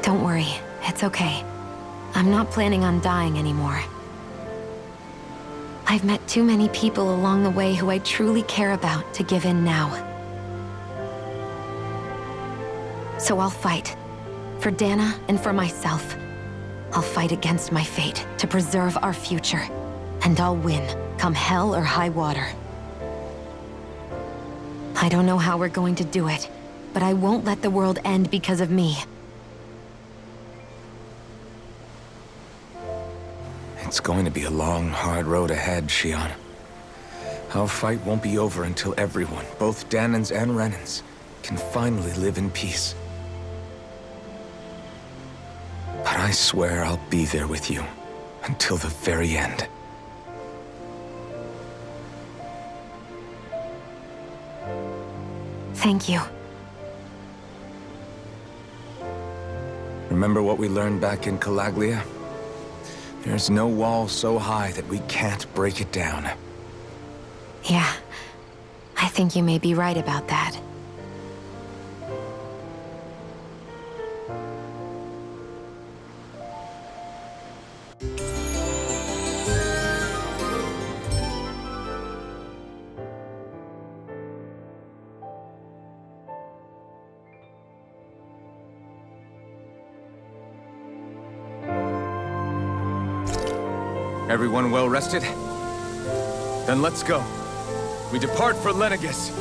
Don't worry, it's okay. I'm not planning on dying anymore. I've met too many people along the way who I truly care about to give in now. So I'll fight. For Dana and for myself. I'll fight against my fate to preserve our future. And I'll win, come hell or high water. I don't know how we're going to do it, but I won't let the world end because of me. It's going to be a long, hard road ahead, Shion. Our fight won't be over until everyone, both Dahnans and Renans, can finally live in peace. But I swear I'll be there with you until the very end. Thank you. Remember what we learned back in Calaglia? There's no wall so high that we can't break it down. Yeah, I think you may be right about that. Everyone well rested? Then let's go. We depart for Lenegis.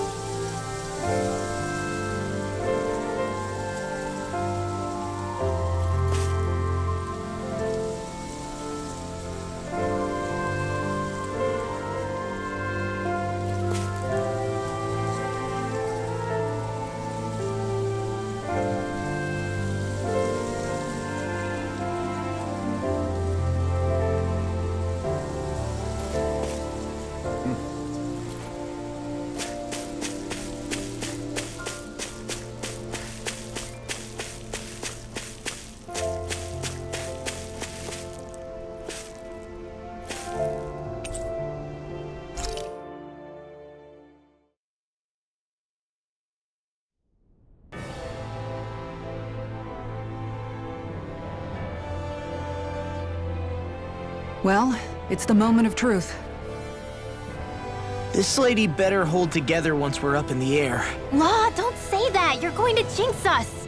Well, it's the moment of truth. This lady better hold together once we're up in the air. Law, don't say that! You're going to jinx us!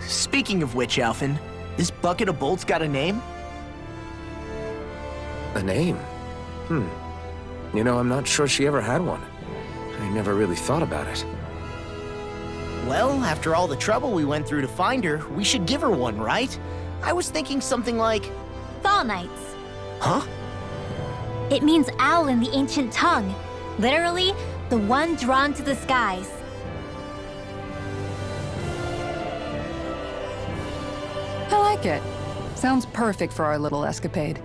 Speaking of which, Alphen, this bucket of bolts got a name? A name? You know, I'm not sure she ever had one. I never really thought about it. Well, after all the trouble we went through to find her, we should give her one, right? I was thinking something like... Fall Knights. Huh? It means owl in the ancient tongue. Literally, the one drawn to the skies. I like it. Sounds perfect for our little escapade.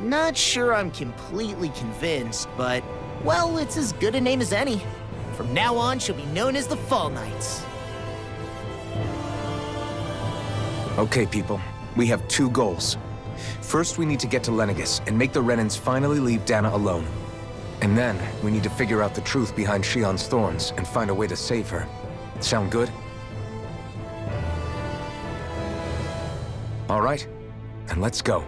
Not sure I'm completely convinced, but, well, it's as good a name as any. From now on, she'll be known as the Fall Knights. Okay, people. We have two goals. First, we need to get to Lenegis and make the Renans finally leave Dahna alone. And then, we need to figure out the truth behind Shion's thorns and find a way to save her. Sound good? All right, then let's go.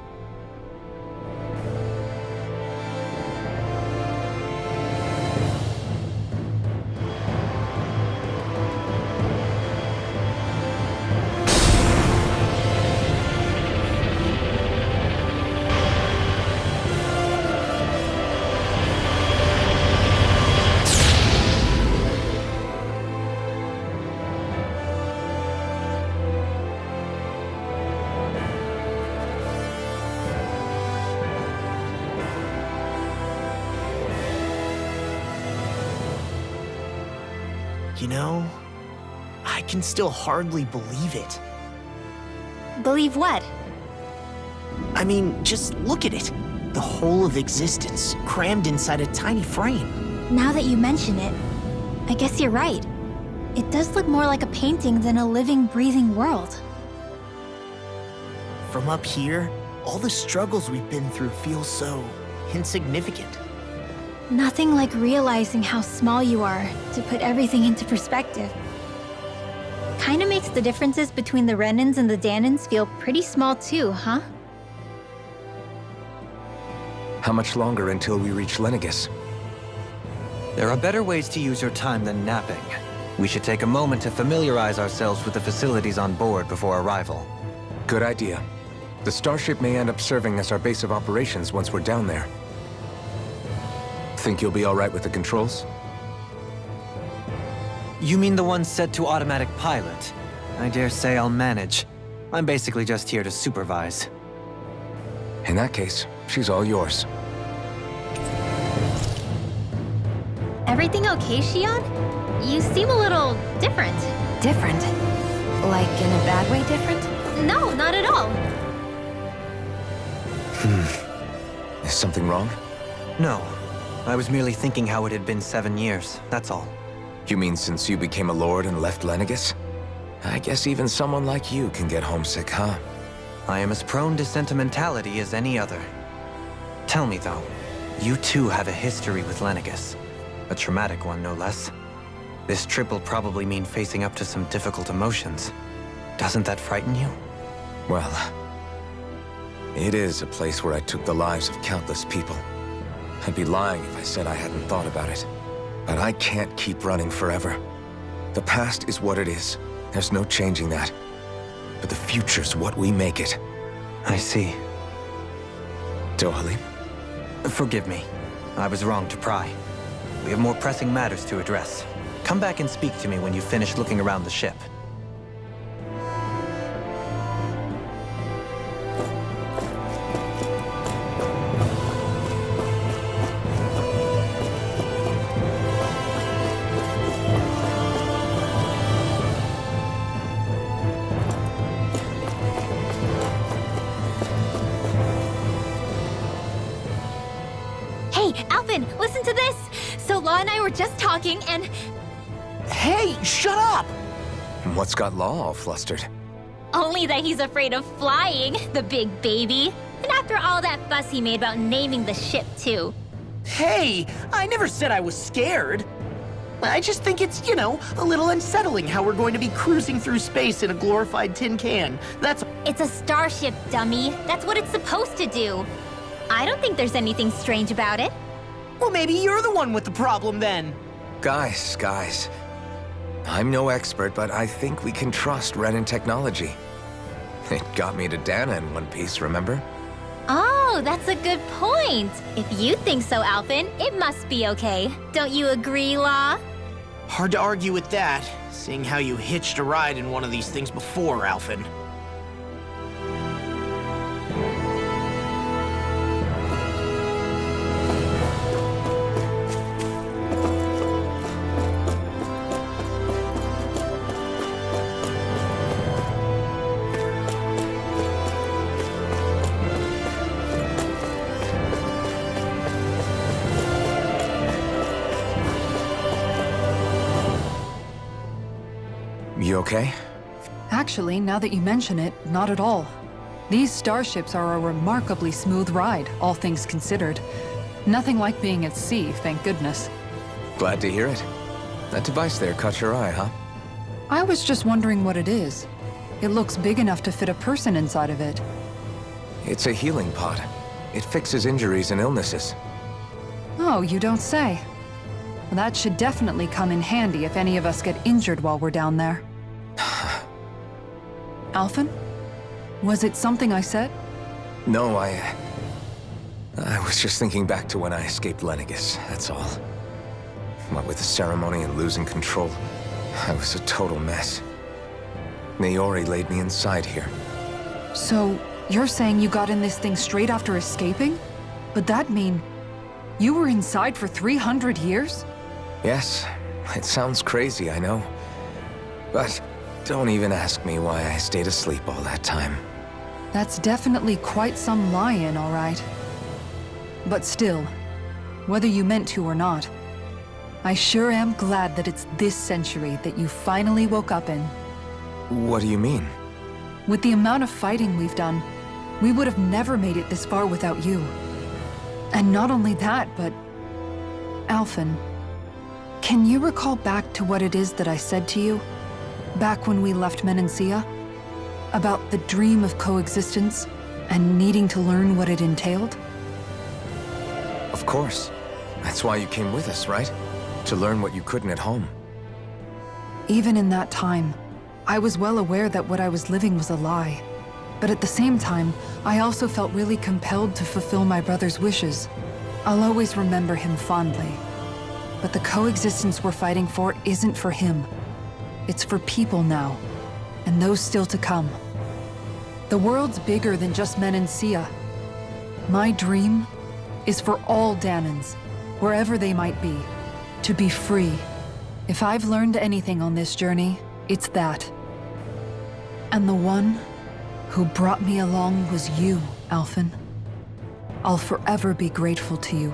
You know, I can still hardly believe it. Believe what? I mean, just look at it. The whole of existence, crammed inside a tiny frame. Now that you mention it, I guess you're right. It does look more like a painting than a living, breathing world. From up here, all the struggles we've been through feel so insignificant. Nothing like realizing how small you are to put everything into perspective. Kinda makes the differences between the Renans and the Dahnans feel pretty small too, huh? How much longer until we reach Lenegis? There are better ways to use your time than napping. We should take a moment to familiarize ourselves with the facilities on board before arrival. Good idea. The starship may end up serving as our base of operations once we're down there. Think you'll be all right with the controls? You mean the one set to automatic pilot? I dare say I'll manage. I'm basically just here to supervise. In that case, she's all yours. Everything okay, Shion? You seem a little different. Different? Like in a bad way different? No, not at all. Is something wrong? No. I was merely thinking how it had been 7 years, that's all. You mean since you became a lord and left Lenegis? I guess even someone like you can get homesick, huh? I am as prone to sentimentality as any other. Tell me though, you too have a history with Lenegis. A traumatic one, no less. This trip will probably mean facing up to some difficult emotions. Doesn't that frighten you? Well, it is a place where I took the lives of countless people. I'd be lying if I said I hadn't thought about it. But I can't keep running forever. The past is what it is. There's no changing that. But the future's what we make it. I see. Dohalim? Forgive me. I was wrong to pry. We have more pressing matters to address. Come back and speak to me when you've finished looking around the ship. Hey, Alphen, listen to this! So Law and I were just talking and... Hey, shut up! What's got Law all flustered? Only that he's afraid of flying, the big baby. And after all that fuss he made about naming the ship, too. Hey, I never said I was scared. I just think it's, you know, a little unsettling how we're going to be cruising through space in a glorified tin can. That's... It's a starship, dummy. That's what it's supposed to do. I don't think there's anything strange about it. Well, maybe you're the one with the problem then. Guys. I'm no expert, but I think we can trust Renan technology. It got me to Dana in one piece, remember? Oh, that's a good point. If you think so, Alphen, it must be okay. Don't you agree, Law? Hard to argue with that, seeing how you hitched a ride in one of these things before, Alphen. You okay? Actually, now that you mention it, not at all. These starships are a remarkably smooth ride, all things considered. Nothing like being at sea, thank goodness. Glad to hear it. That device there caught your eye, huh? I was just wondering what it is. It looks big enough to fit a person inside of it. It's a healing pod. It fixes injuries and illnesses. Oh, you don't say. That should definitely come in handy if any of us get injured while we're down there. Alphen? Was it something I said? No, I was just thinking back to when I escaped Lenegis, that's all. What with the ceremony and losing control, I was a total mess. Naori laid me inside here. So, you're saying you got in this thing straight after escaping? But that'd mean you were inside for 300 years? Yes, it sounds crazy, I know. But don't even ask me why I stayed asleep all that time. That's definitely quite some lie-in, all right. But still, whether you meant to or not, I sure am glad that it's this century that you finally woke up in. What do you mean? With the amount of fighting we've done, we would have never made it this far without you. And not only that, but... Alphen, can you recall back to what it is that I said to you? Back when we left Menancia? About the dream of coexistence and needing to learn what it entailed? Of course. That's why you came with us, right? To learn what you couldn't at home. Even in that time, I was well aware that what I was living was a lie. But at the same time, I also felt really compelled to fulfill my brother's wishes. I'll always remember him fondly. But the coexistence we're fighting for isn't for him. It's for people now, and those still to come. The world's bigger than just Menancia. My dream is for all Danans, wherever they might be, to be free. If I've learned anything on this journey, it's that. And the one who brought me along was you, Alphen. I'll forever be grateful to you.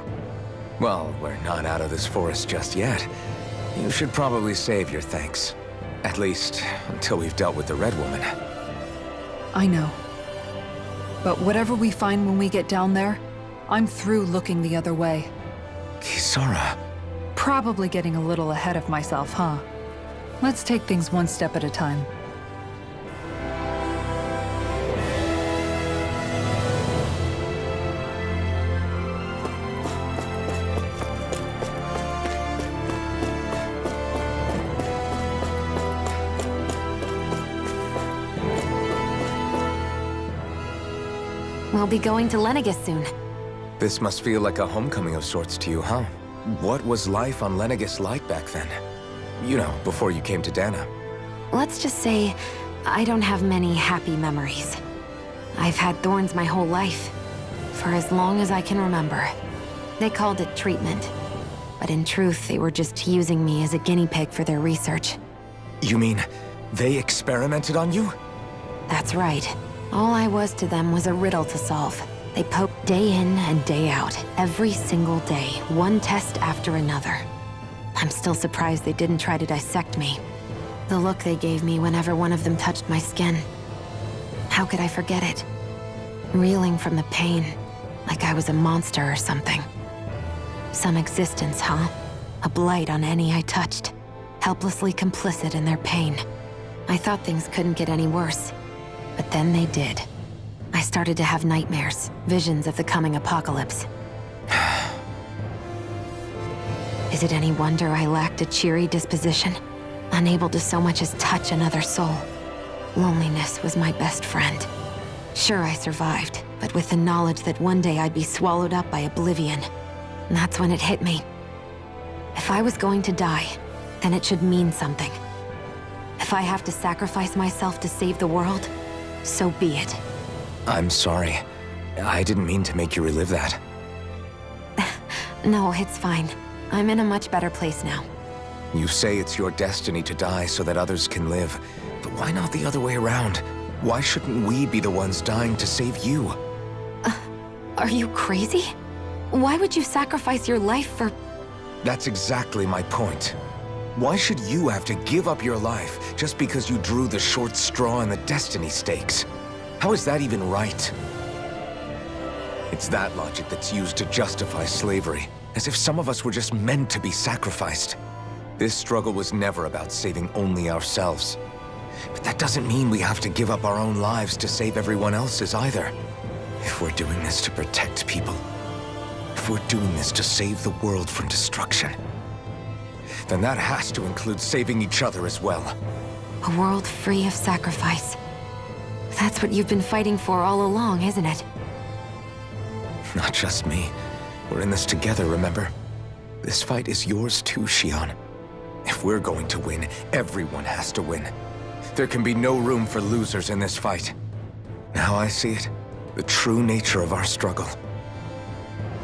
Well, we're not out of this forest just yet. You should probably save your thanks. At least, until we've dealt with the Red Woman. I know. But whatever we find when we get down there, I'm through looking the other way. Kisara. Probably getting a little ahead of myself, huh? Let's take things one step at a time. We'll be going to Lenegis soon. This must feel like a homecoming of sorts to you, huh? What was life on Lenegis like back then? You know, before you came to Dana. Let's just say, I don't have many happy memories. I've had thorns my whole life, for as long as I can remember. They called it treatment, but in truth, they were just using me as a guinea pig for their research. You mean, they experimented on you? That's right. All I was to them was a riddle to solve. They poked day in and day out, every single day, one test after another. I'm still surprised they didn't try to dissect me. The look they gave me whenever one of them touched my skin. How could I forget it? Reeling from the pain, like I was a monster or something. Some existence, huh? A blight on any I touched, helplessly complicit in their pain. I thought things couldn't get any worse. But then they did. I started to have nightmares, visions of the coming apocalypse. Is it any wonder I lacked a cheery disposition? Unable to so much as touch another soul. Loneliness was my best friend. Sure, I survived, but with the knowledge that one day I'd be swallowed up by oblivion. And that's when it hit me. If I was going to die, then it should mean something. If I have to sacrifice myself to save the world, so be it. I'm sorry. I didn't mean to make you relive that. No, it's fine. I'm in a much better place now. You say it's your destiny to die so that others can live. But why not the other way around? Why shouldn't we be the ones dying to save you? Are you crazy? Why would you sacrifice your life for... That's exactly my point. Why should you have to give up your life just because you drew the short straw in the destiny stakes? How is that even right? It's that logic that's used to justify slavery, as if some of us were just meant to be sacrificed. This struggle was never about saving only ourselves. But that doesn't mean we have to give up our own lives to save everyone else's either. If we're doing this to protect people, if we're doing this to save the world from destruction, then that has to include saving each other as well. A world free of sacrifice. That's what you've been fighting for all along, isn't it? Not just me. We're in this together, remember? This fight is yours too, Shion. If we're going to win, everyone has to win. There can be no room for losers in this fight. Now I see it, the true nature of our struggle.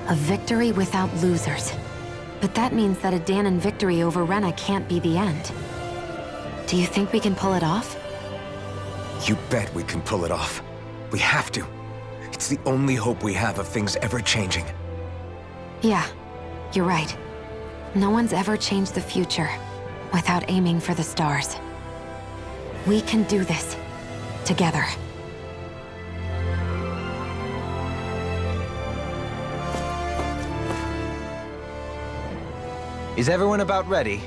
A victory without losers. But that means that a Danan victory over Rena can't be the end. Do you think we can pull it off? You bet we can pull it off. We have to. It's the only hope we have of things ever changing. Yeah, you're right. No one's ever changed the future without aiming for the stars. We can do this together. Is everyone about ready?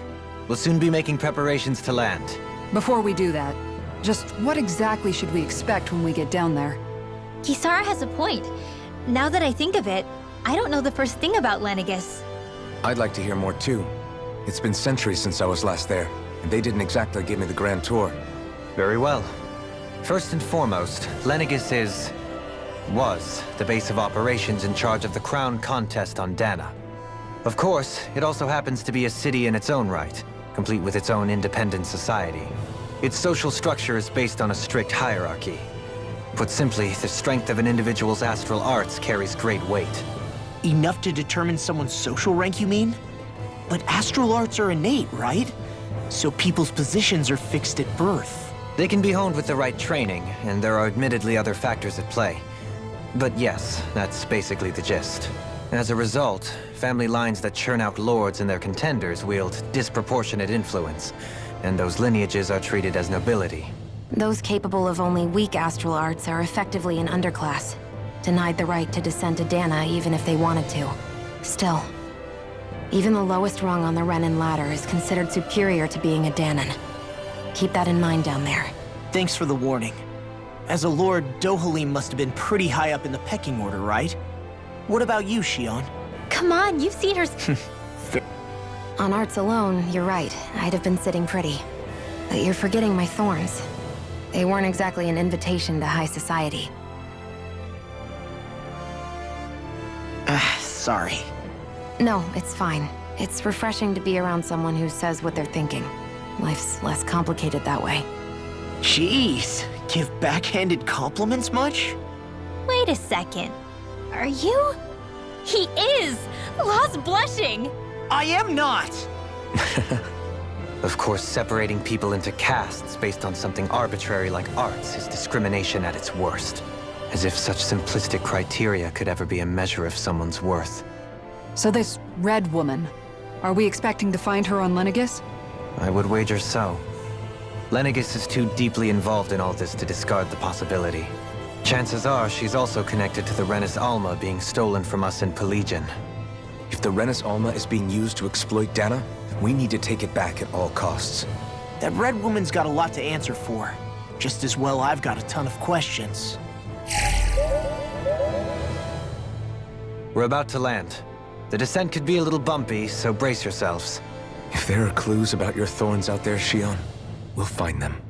We'll soon be making preparations to land. Before we do that, just what exactly should we expect when we get down there? Kisara has a point. Now that I think of it, I don't know the first thing about Lenegis. I'd like to hear more too. It's been centuries since I was last there, and they didn't exactly give me the grand tour. Very well. First and foremost, Lenegis was the base of operations in charge of the crown contest on Dana. Of course, it also happens to be a city in its own right, complete with its own independent society. Its social structure is based on a strict hierarchy. Put simply, the strength of an individual's astral arts carries great weight. Enough to determine someone's social rank, you mean? But astral arts are innate, right? So people's positions are fixed at birth. They can be honed with the right training, and there are admittedly other factors at play. But yes, that's basically the gist. As a result, family lines that churn out lords and their contenders wield disproportionate influence, and those lineages are treated as nobility. Those capable of only weak astral arts are effectively an underclass, denied the right to descend to Dana even if they wanted to. Still, even the lowest rung on the Renan ladder is considered superior to being a Danan. Keep that in mind down there. Thanks for the warning. As a lord, Dohalim must have been pretty high up in the pecking order, right? What about you, Shion? Come on, you've seen her. On arts alone, you're right. I'd have been sitting pretty. But you're forgetting my thorns. They weren't exactly an invitation to high society. Sorry. No, it's fine. It's refreshing to be around someone who says what they're thinking. Life's less complicated that way. Jeez, give backhanded compliments much? Wait a second. Are you? He is! Law's blushing! I am not! Of course, separating people into castes based on something arbitrary like arts is discrimination at its worst. As if such simplistic criteria could ever be a measure of someone's worth. So this Red Woman, are we expecting to find her on Lenegis? I would wager so. Lenegis is too deeply involved in all this to discard the possibility. Chances are she's also connected to the Renis Alma being stolen from us in Pelegion. If the Renis Alma is being used to exploit Dana, we need to take it back at all costs. That Red Woman's got a lot to answer for. Just as well I've got a ton of questions. We're about to land. The descent could be a little bumpy, so brace yourselves. If there are clues about your thorns out there, Shion, we'll find them.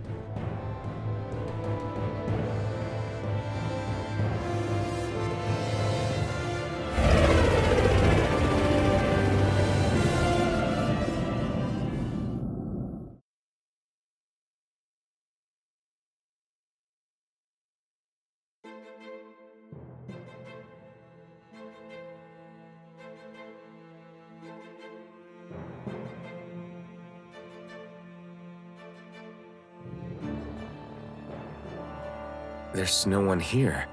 There's no one here.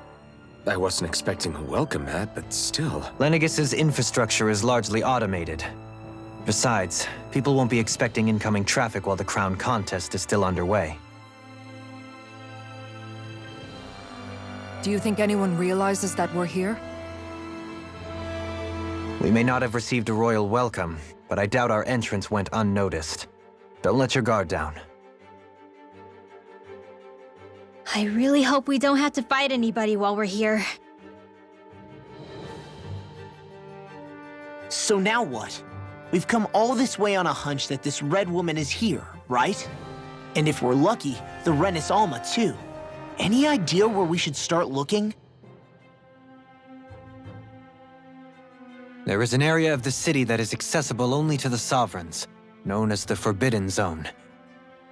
I wasn't expecting a welcome mat, but still. Lenegis's infrastructure is largely automated. Besides, people won't be expecting incoming traffic while the crown contest is still underway. Do you think anyone realizes that we're here? We may not have received a royal welcome, but I doubt our entrance went unnoticed. Don't let your guard down. I really hope we don't have to fight anybody while we're here. So now what? We've come all this way on a hunch that this Red Woman is here, right? And if we're lucky, the Renis Alma too. Any idea where we should start looking? There is an area of the city that is accessible only to the Sovereigns, known as the Forbidden Zone.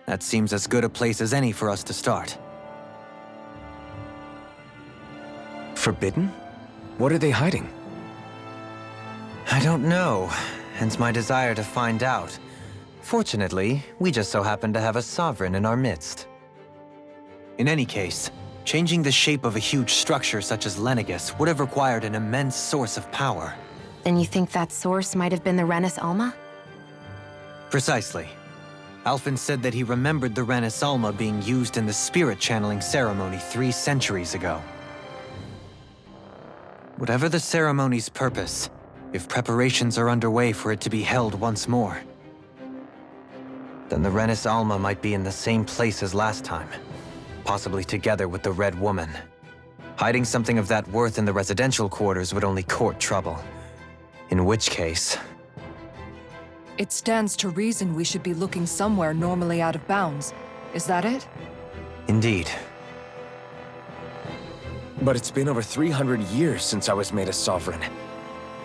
That seems as good a place as any for us to start. Forbidden? What are they hiding? I don't know, hence my desire to find out. Fortunately, we just so happen to have a Sovereign in our midst. In any case, changing the shape of a huge structure such as Lenegis would have required an immense source of power. Then you think that source might have been the Renis Alma? Precisely. Alphen said that he remembered the Renis Alma being used in the spirit channeling ceremony 3 centuries ago. Whatever the ceremony's purpose, if preparations are underway for it to be held once more, then the Renis Alma might be in the same place as last time, possibly together with the Red Woman. Hiding something of that worth in the residential quarters would only court trouble. In which case... It stands to reason we should be looking somewhere normally out of bounds. Is that it? Indeed. But it's been over 300 years since I was made a Sovereign.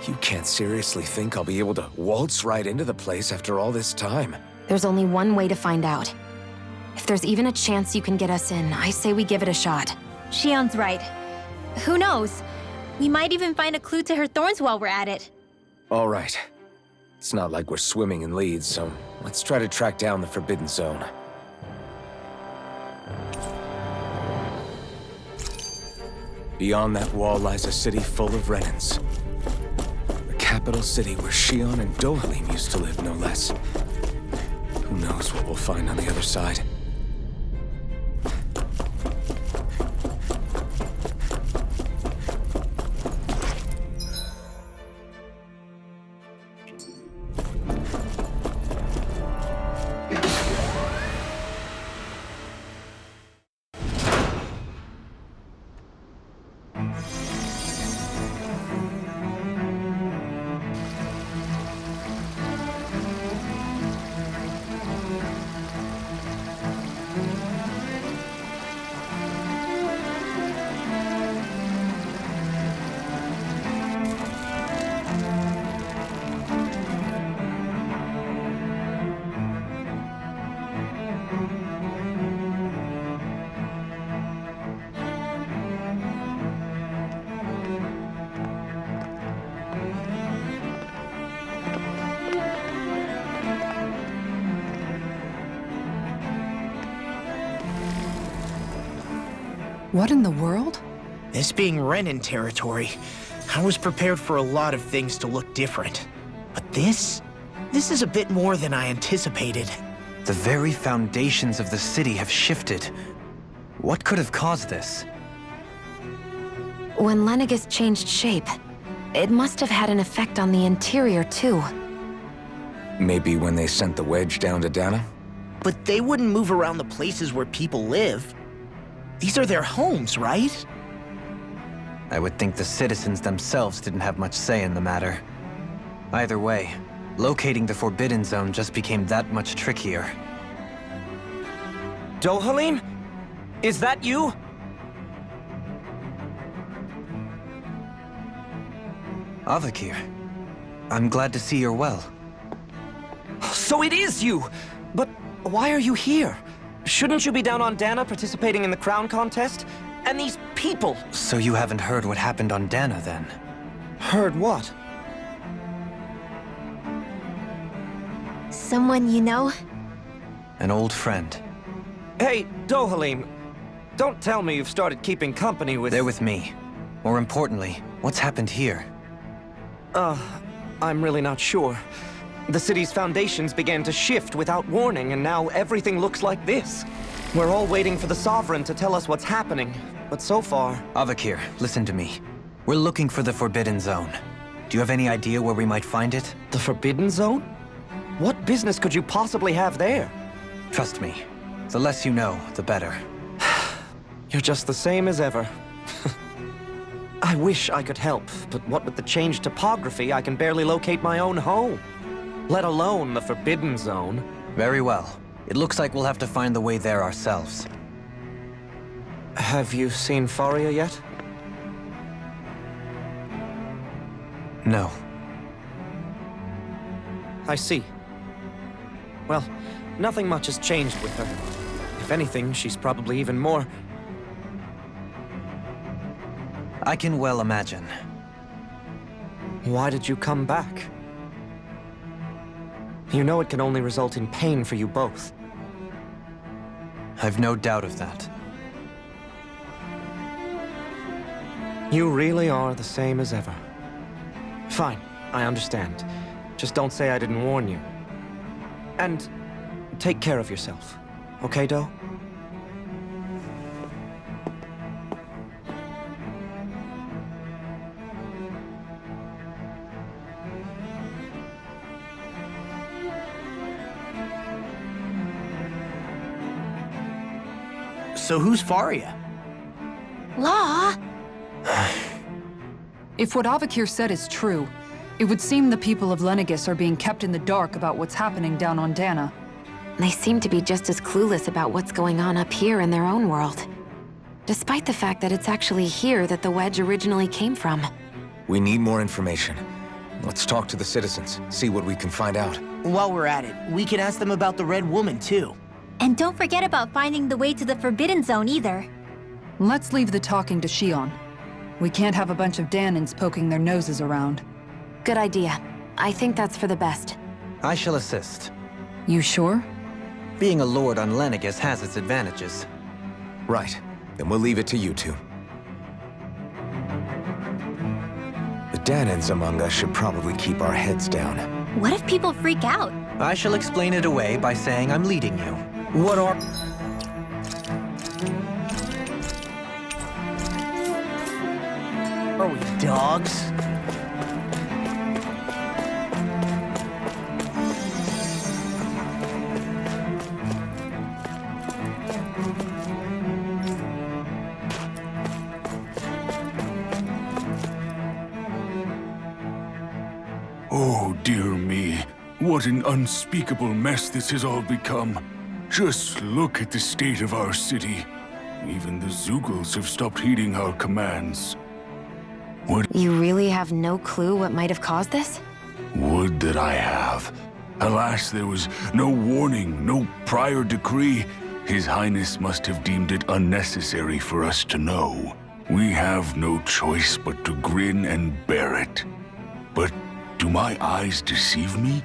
You can't seriously think I'll be able to waltz right into the place after all this time. There's only one way to find out. If there's even a chance you can get us in, I say we give it a shot. Shion's right. Who knows? We might even find a clue to her thorns while we're at it. All right. It's not like we're swimming in leads, so let's try to track down the Forbidden Zone. Beyond that wall lies a city full of Renans. The capital city where Shion and Dohalim used to live, no less. Who knows what we'll find on the other side? What in the world? This being Renan territory, I was prepared for a lot of things to look different. But this is a bit more than I anticipated. The very foundations of the city have shifted. What could have caused this? When Lenegis changed shape, it must have had an effect on the interior too. Maybe when they sent the wedge down to Dana? But they wouldn't move around the places where people live. These are their homes, right? I would think the citizens themselves didn't have much say in the matter. Either way, locating the Forbidden Zone just became that much trickier. Dohalim? Is that you? Avakir, I'm glad to see you're well. So it is you! But why are you here? Shouldn't you be down on Dana participating in the crown contest? And these people! So you haven't heard what happened on Dana, then? Heard what? Someone you know? An old friend. Hey, Dohalim, don't tell me you've started keeping company with... They're with me. More importantly, what's happened here? I'm really not sure. The city's foundations began to shift without warning, and now everything looks like this. We're all waiting for the Sovereign to tell us what's happening, but so far... Avakir, listen to me. We're looking for the Forbidden Zone. Do you have any idea where we might find it? The Forbidden Zone? What business could you possibly have there? Trust me. The less you know, the better. You're just the same as ever. I wish I could help, but what with the changed topography, I can barely locate my own home. Let alone the Forbidden Zone. Very well. It looks like we'll have to find the way there ourselves. Have you seen Faria yet? No. I see. Well, nothing much has changed with her. If anything, she's probably even more... I can well imagine. Why did you come back? You know it can only result in pain for you both. I've no doubt of that. You really are the same as ever. Fine, I understand. Just don't say I didn't warn you. And take care of yourself. Okay, Do? So who's Faria? Law? If what Avakir said is true, it would seem the people of Lenegis are being kept in the dark about what's happening down on Dana. They seem to be just as clueless about what's going on up here in their own world. Despite the fact that it's actually here that the wedge originally came from. We need more information. Let's talk to the citizens, see what we can find out. While we're at it, we can ask them about the Red Woman, too. And don't forget about finding the way to the Forbidden Zone either. Let's leave the talking to Shion. We can't have a bunch of Danans poking their noses around. Good idea. I think that's for the best. I shall assist. You sure? Being a lord on Lenegis has its advantages. Right. Then we'll leave it to you two. The Danans among us should probably keep our heads down. What if people freak out? I shall explain it away by saying I'm leading you. What are... Are we dogs? Oh, dear me. What an unspeakable mess this has all become. Just look at the state of our city. Even the Zeugles have stopped heeding our commands. You really have no clue what might have caused this? Would that I have. Alas, there was no warning, no prior decree. His Highness must have deemed it unnecessary for us to know. We have no choice but to grin and bear it. But do my eyes deceive me?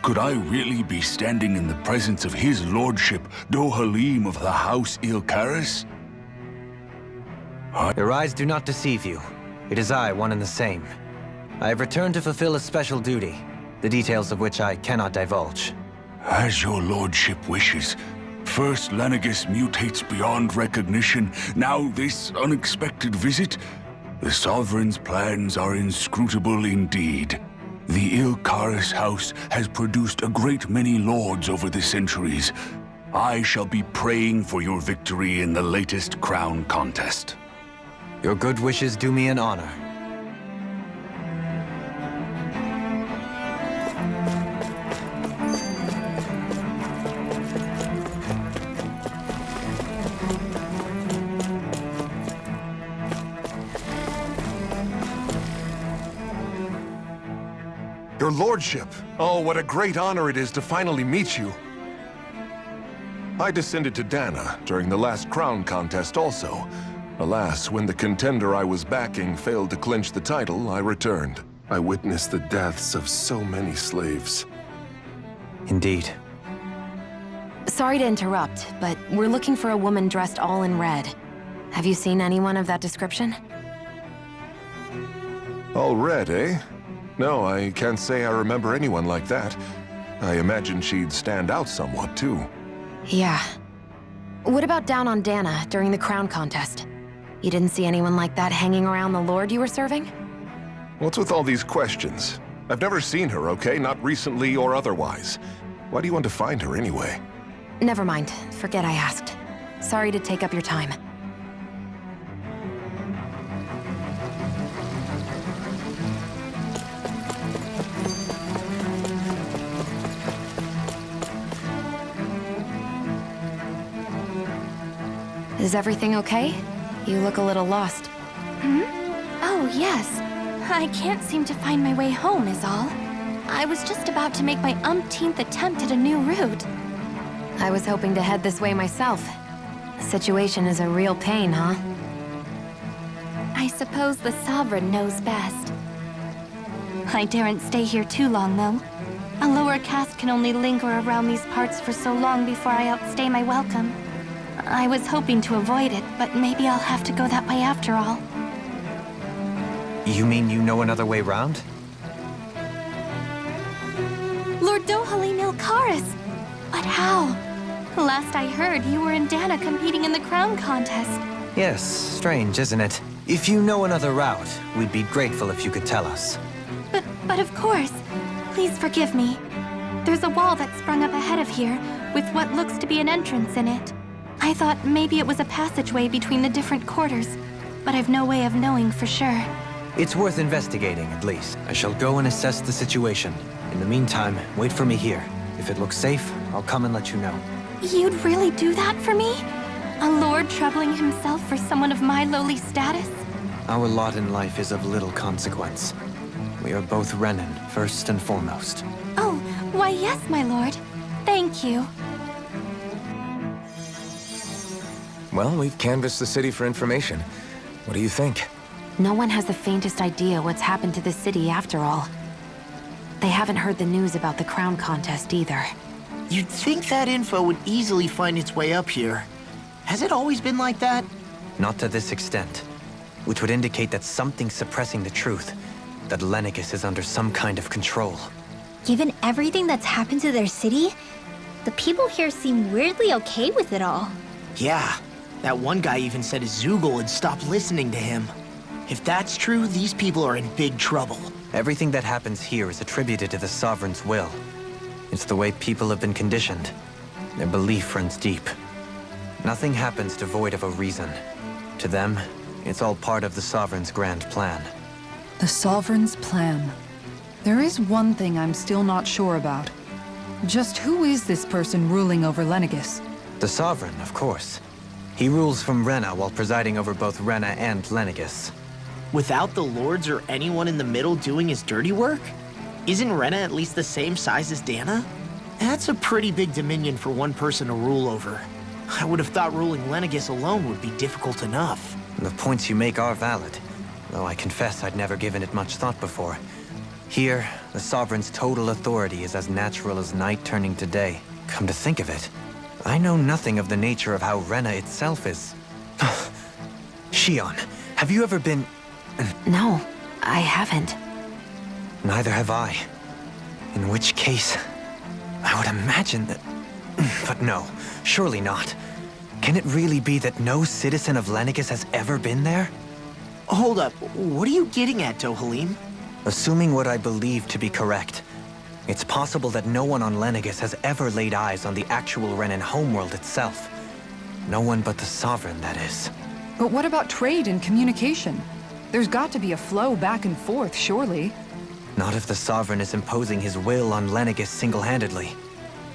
Could I really be standing in the presence of his lordship, Dohalim of the House Ilkaris? Your eyes do not deceive you. It is I, one and the same. I have returned to fulfill a special duty, the details of which I cannot divulge. As your lordship wishes. First Lenegis mutates beyond recognition, now this unexpected visit. The Sovereign's plans are inscrutable indeed. The Ilkaris House has produced a great many lords over the centuries. I shall be praying for your victory in the latest crown contest. Your good wishes do me an honor. Your lordship! Oh, what a great honor it is to finally meet you. I descended to Dana during the last crown contest also. Alas, when the contender I was backing failed to clinch the title, I returned. I witnessed the deaths of so many slaves. Indeed. Sorry to interrupt, but we're looking for a woman dressed all in red. Have you seen anyone of that description? All red, eh? No, I can't say I remember anyone like that. I imagine she'd stand out somewhat, too. Yeah. What about down on Dana during the crown contest? You didn't see anyone like that hanging around the lord you were serving? What's with all these questions? I've never seen her, okay? Not recently or otherwise. Why do you want to find her anyway? Never mind. Forget I asked. Sorry to take up your time. Is everything okay? You look a little lost. Oh, yes. I can't seem to find my way home, is all. I was just about to make my umpteenth attempt at a new route. I was hoping to head this way myself. The situation is a real pain, huh? I suppose the Sovereign knows best. I daren't stay here too long, though. A lower caste can only linger around these parts for so long before I outstay my welcome. I was hoping to avoid it, but maybe I'll have to go that way after all. You mean you know another way round? Lord Dohalim Ilkaris! But how? Last I heard, you were in Dana competing in the crown contest. Yes, strange, isn't it? If you know another route, we'd be grateful if you could tell us. But of course. Please forgive me. There's a wall that sprung up ahead of here, with what looks to be an entrance in it. I thought maybe it was a passageway between the different quarters, but I've no way of knowing for sure. It's worth investigating, at least. I shall go and assess the situation. In the meantime, wait for me here. If it looks safe, I'll come and let you know. You'd really do that for me? A lord troubling himself for someone of my lowly status? Our lot in life is of little consequence. We are both Renan, first and foremost. Oh, why yes, my lord. Thank you. Well, we've canvassed the city for information. What do you think? No one has the faintest idea what's happened to the city after all. They haven't heard the news about the crown contest either. You'd think that info would easily find its way up here. Has it always been like that? Not to this extent, which would indicate that something's suppressing the truth, that Lenegis is under some kind of control. Given everything that's happened to their city, the people here seem weirdly okay with it all. Yeah, that one guy even said Zoogle had stopped listening to him. If that's true, these people are in big trouble. Everything that happens here is attributed to the Sovereign's will. It's the way people have been conditioned. Their belief runs deep. Nothing happens devoid of a reason. To them, it's all part of the Sovereign's grand plan. The Sovereign's plan. There is one thing I'm still not sure about. Just who is this person ruling over Lenegis? The Sovereign, of course. He rules from Rena while presiding over both Rena and Lenegis. Without the lords or anyone in the middle doing his dirty work? Isn't Rena at least the same size as Dana? That's a pretty big dominion for one person to rule over. I would have thought ruling Lenegis alone would be difficult enough. The points you make are valid, though I confess I'd never given it much thought before. Here, the Sovereign's total authority is as natural as night turning to day. Come to think of it, I know nothing of the nature of how Rena itself is. Shion, have you ever been... No, I haven't. Neither have I. In which case, I would imagine that... But no, surely not. Can it really be that no citizen of Lenegis has ever been there? Hold up, what are you getting at, Dohalim? Assuming what I believe to be correct, it's possible that no one on Lenegis has ever laid eyes on the actual Renan homeworld itself. No one but the Sovereign, that is. But what about trade and communication? There's got to be a flow back and forth, surely. Not if the Sovereign is imposing his will on Lenegis single-handedly.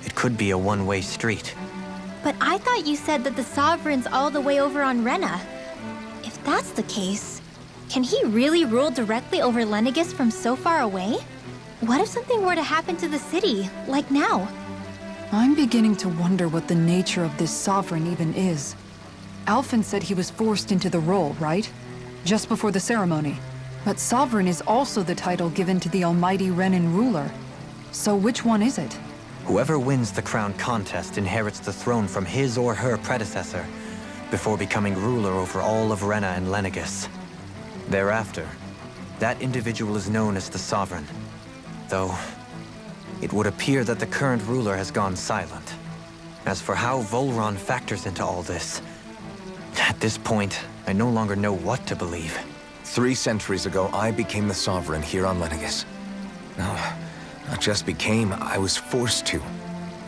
It could be a one-way street. But I thought you said that the Sovereign's all the way over on Rena. If that's the case, can he really rule directly over Lenegis from so far away? What if something were to happen to the city, like now? I'm beginning to wonder what the nature of this Sovereign even is. Alphen said he was forced into the role, right? Just before the ceremony. But Sovereign is also the title given to the almighty Renan ruler. So which one is it? Whoever wins the crown contest inherits the throne from his or her predecessor, before becoming ruler over all of Rena and Lenegis. Thereafter, that individual is known as the Sovereign. Though, it would appear that the current ruler has gone silent. As for how Volron factors into all this, at this point, I no longer know what to believe. 3 centuries ago, I became the Sovereign here on Lenegis. No, not just became, I was forced to.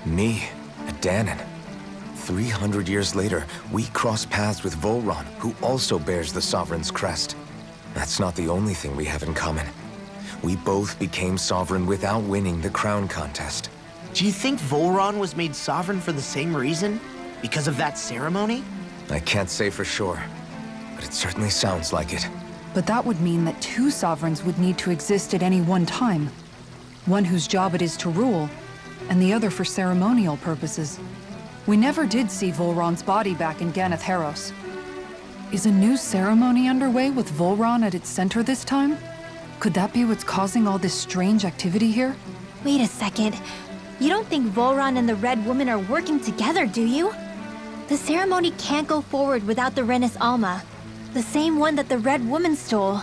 Me, a Danan. 300 years later, we cross paths with Volron, who also bears the Sovereign's crest. That's not the only thing we have in common. We both became Sovereign without winning the crown contest. Do you think Volron was made Sovereign for the same reason? Because of that ceremony? I can't say for sure, but it certainly sounds like it. But that would mean that 2 Sovereigns would need to exist at any one time. One whose job it is to rule, and the other for ceremonial purposes. We never did see Volron's body back in Ganeth Haros. Is a new ceremony underway with Volron at its center this time? Could that be what's causing all this strange activity here? Wait a second. You don't think Volron and the Red Woman are working together, do you? The ceremony can't go forward without the Renis Alma. The same one that the Red Woman stole.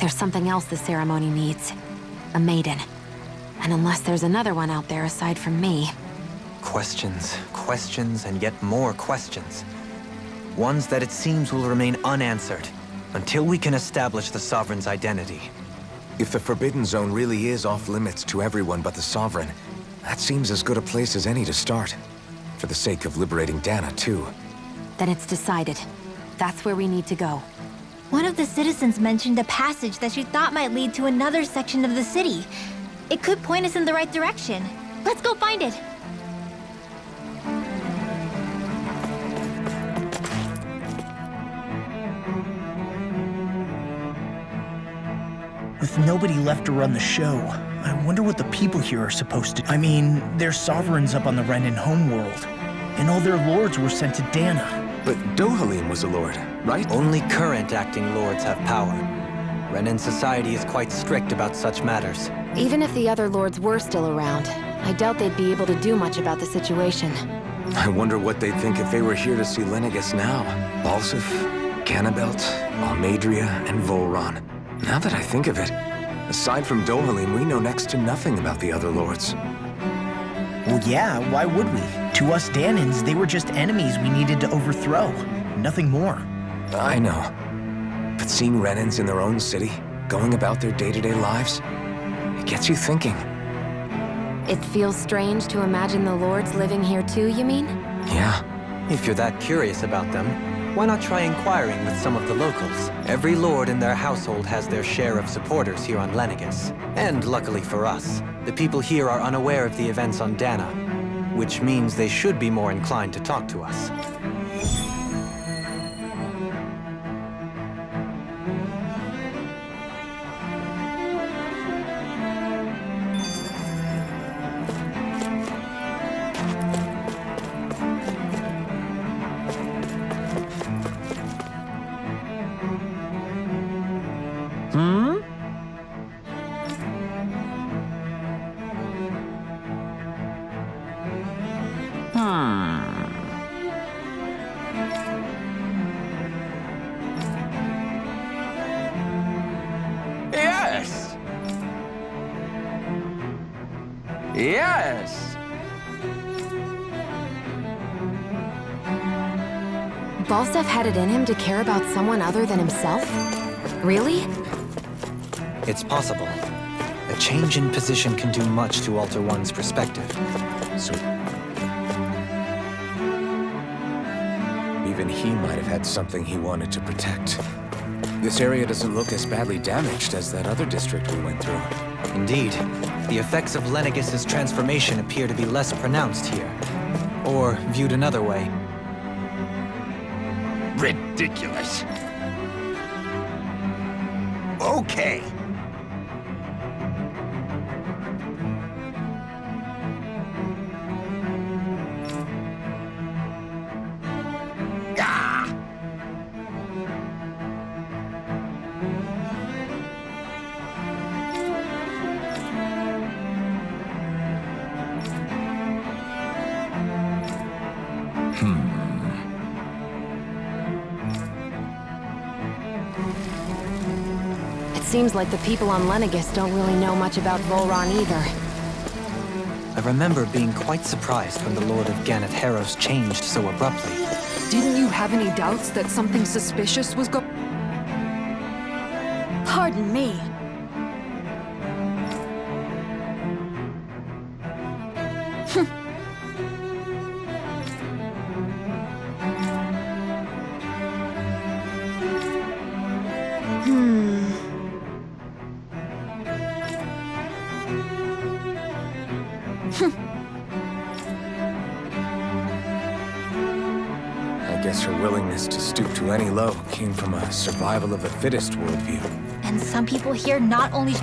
There's something else the ceremony needs. A maiden. And unless there's another one out there aside from me... Questions, questions, and yet more questions. Ones that it seems will remain unanswered, until we can establish the Sovereign's identity. If the Forbidden Zone really is off-limits to everyone but the Sovereign, that seems as good a place as any to start. For the sake of liberating Dana, too. Then it's decided. That's where we need to go. One of the citizens mentioned a passage that she thought might lead to another section of the city. It could point us in the right direction. Let's go find it! With nobody left to run the show, I wonder what the people here are supposed to... I mean, they're sovereigns up on the Renan homeworld, and all their lords were sent to Dana. But Dohalim was a lord, right? Only current acting lords have power. Renan society is quite strict about such matters. Even if the other lords were still around, I doubt they'd be able to do much about the situation. I wonder what they'd think if they were here to see Lenegis now. Balsif, Canabelt, Almadria, and Volron. Now that I think of it, aside from Dohalim, we know next to nothing about the other lords. Well, yeah, why would we? To us Danans, they were just enemies we needed to overthrow. Nothing more. I know. But seeing Renans in their own city, going about their day-to-day lives, it gets you thinking. It feels strange to imagine the lords living here too, you mean? Yeah. If you're that curious about them, why not try inquiring with some of the locals? Every lord in their household has their share of supporters here on Lenegis. And luckily for us, the people here are unaware of the events on Dana, which means they should be more inclined to talk to us. Yes! Yes! Balsef had it in him to care about someone other than himself? Really? It's possible. A change in position can do much to alter one's perspective. So... even he might have had something he wanted to protect. This area doesn't look as badly damaged as that other district we went through. Indeed. The effects of Lenegis's transformation appear to be less pronounced here. Or, viewed another way, Ridiculous. Okay. Seems like the people on Lenegis don't really know much about Volron either. I remember being quite surprised when the Lord of Gannett Harros changed so abruptly. Didn't you have any doubts that something suspicious was Pardon me. I guess her willingness to stoop to any low came from a survival of the fittest worldview. And some people here not only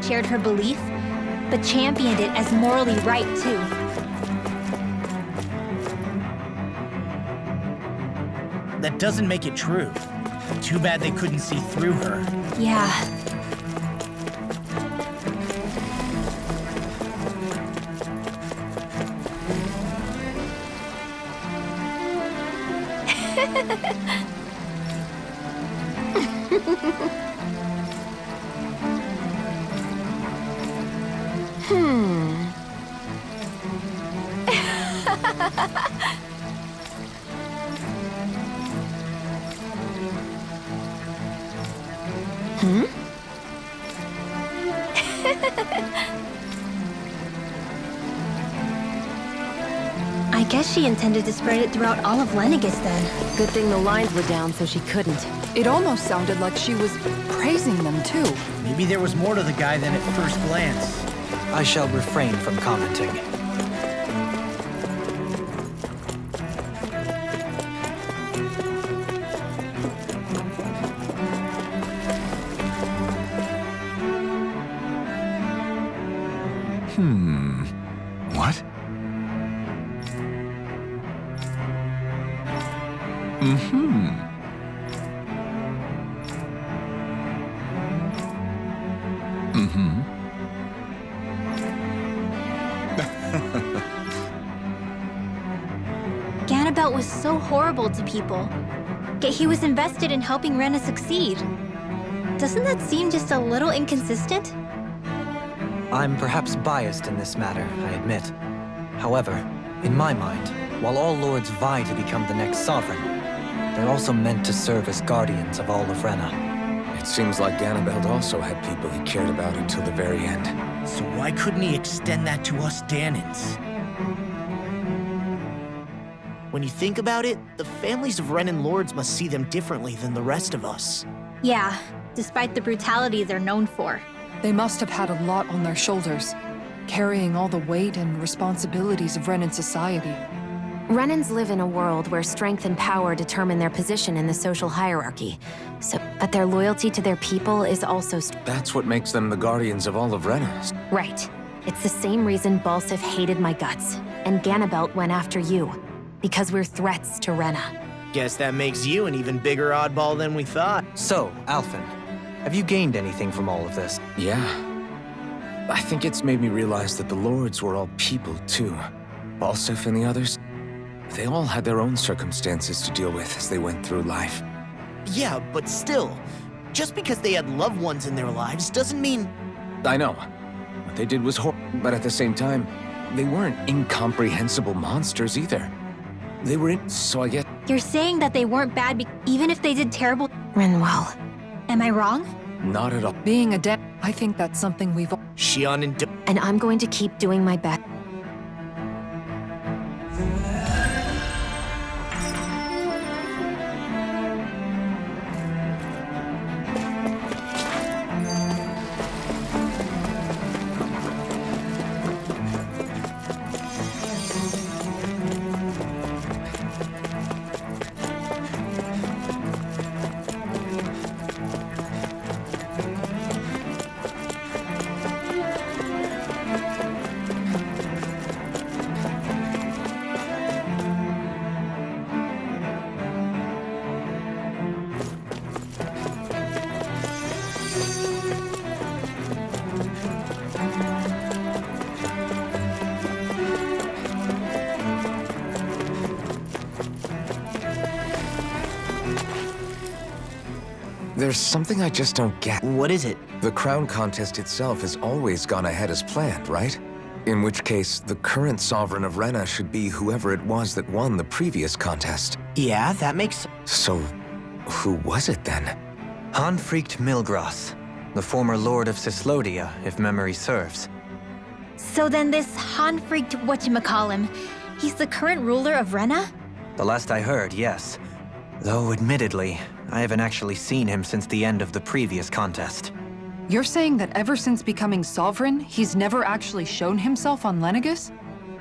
shared her belief, but championed it as morally right too. That doesn't make it true. Too bad they couldn't see through her. Yeah. I guess she intended to spread it throughout all of Lenegis then. Good thing the lines were down so she couldn't. It almost sounded like she was praising them too. Maybe there was more to the guy than at first glance. I shall refrain from commenting. Ganabelt was so horrible to people, yet he was invested in helping Rena succeed. Doesn't that seem just a little inconsistent? I'm perhaps biased in this matter, I admit. However, in my mind, while all lords vie to become the next sovereign, they're also meant to serve as guardians of all of Rena. It seems like Ganabelt also had people he cared about until the very end. So why couldn't he extend that to us Danans? When you think about it, the families of Renan lords must see them differently than the rest of us. Yeah, despite the brutality they're known for. They must have had a lot on their shoulders, carrying all the weight and responsibilities of Renan society. Renans live in a world where strength and power determine their position in the social hierarchy. But their loyalty to their people is also That's what makes them the guardians of all of Rena. right. It's the same reason Balsif hated my guts, and Ganabelt went after you. Because we're threats to Rena. Guess that makes you an even bigger oddball than we thought. So, Alphen, have you gained anything from all of this? Yeah. I think it's made me realize that the lords were all people, too. Balsif and the others, they all had their own circumstances to deal with as they went through life. Yeah, but still, just because they had loved ones in their lives doesn't mean... I know. What they did was horrible, but at the same time, they weren't incomprehensible monsters either. They were in, so I get... You're saying that they weren't bad even if they did terrible... Rinwell. Am I wrong? Not at all. Being a dead, I think that's something we've all... Shion and... And I'm going to keep doing my best. There's something I just don't get. What is it? The crown contest itself has always gone ahead as planned, right? In which case, the current sovereign of Rena should be whoever it was that won the previous contest. Yeah, that makes... So, who was it then? Hanfrikt Milgras, the former lord of Cyslodia, if memory serves. So then this Hanfrikt whatchamacallem, he's the current ruler of Rena? The last I heard, yes. Though, admittedly, I haven't actually seen him since the end of the previous contest. You're saying that ever since becoming sovereign, he's never actually shown himself on Lenegis?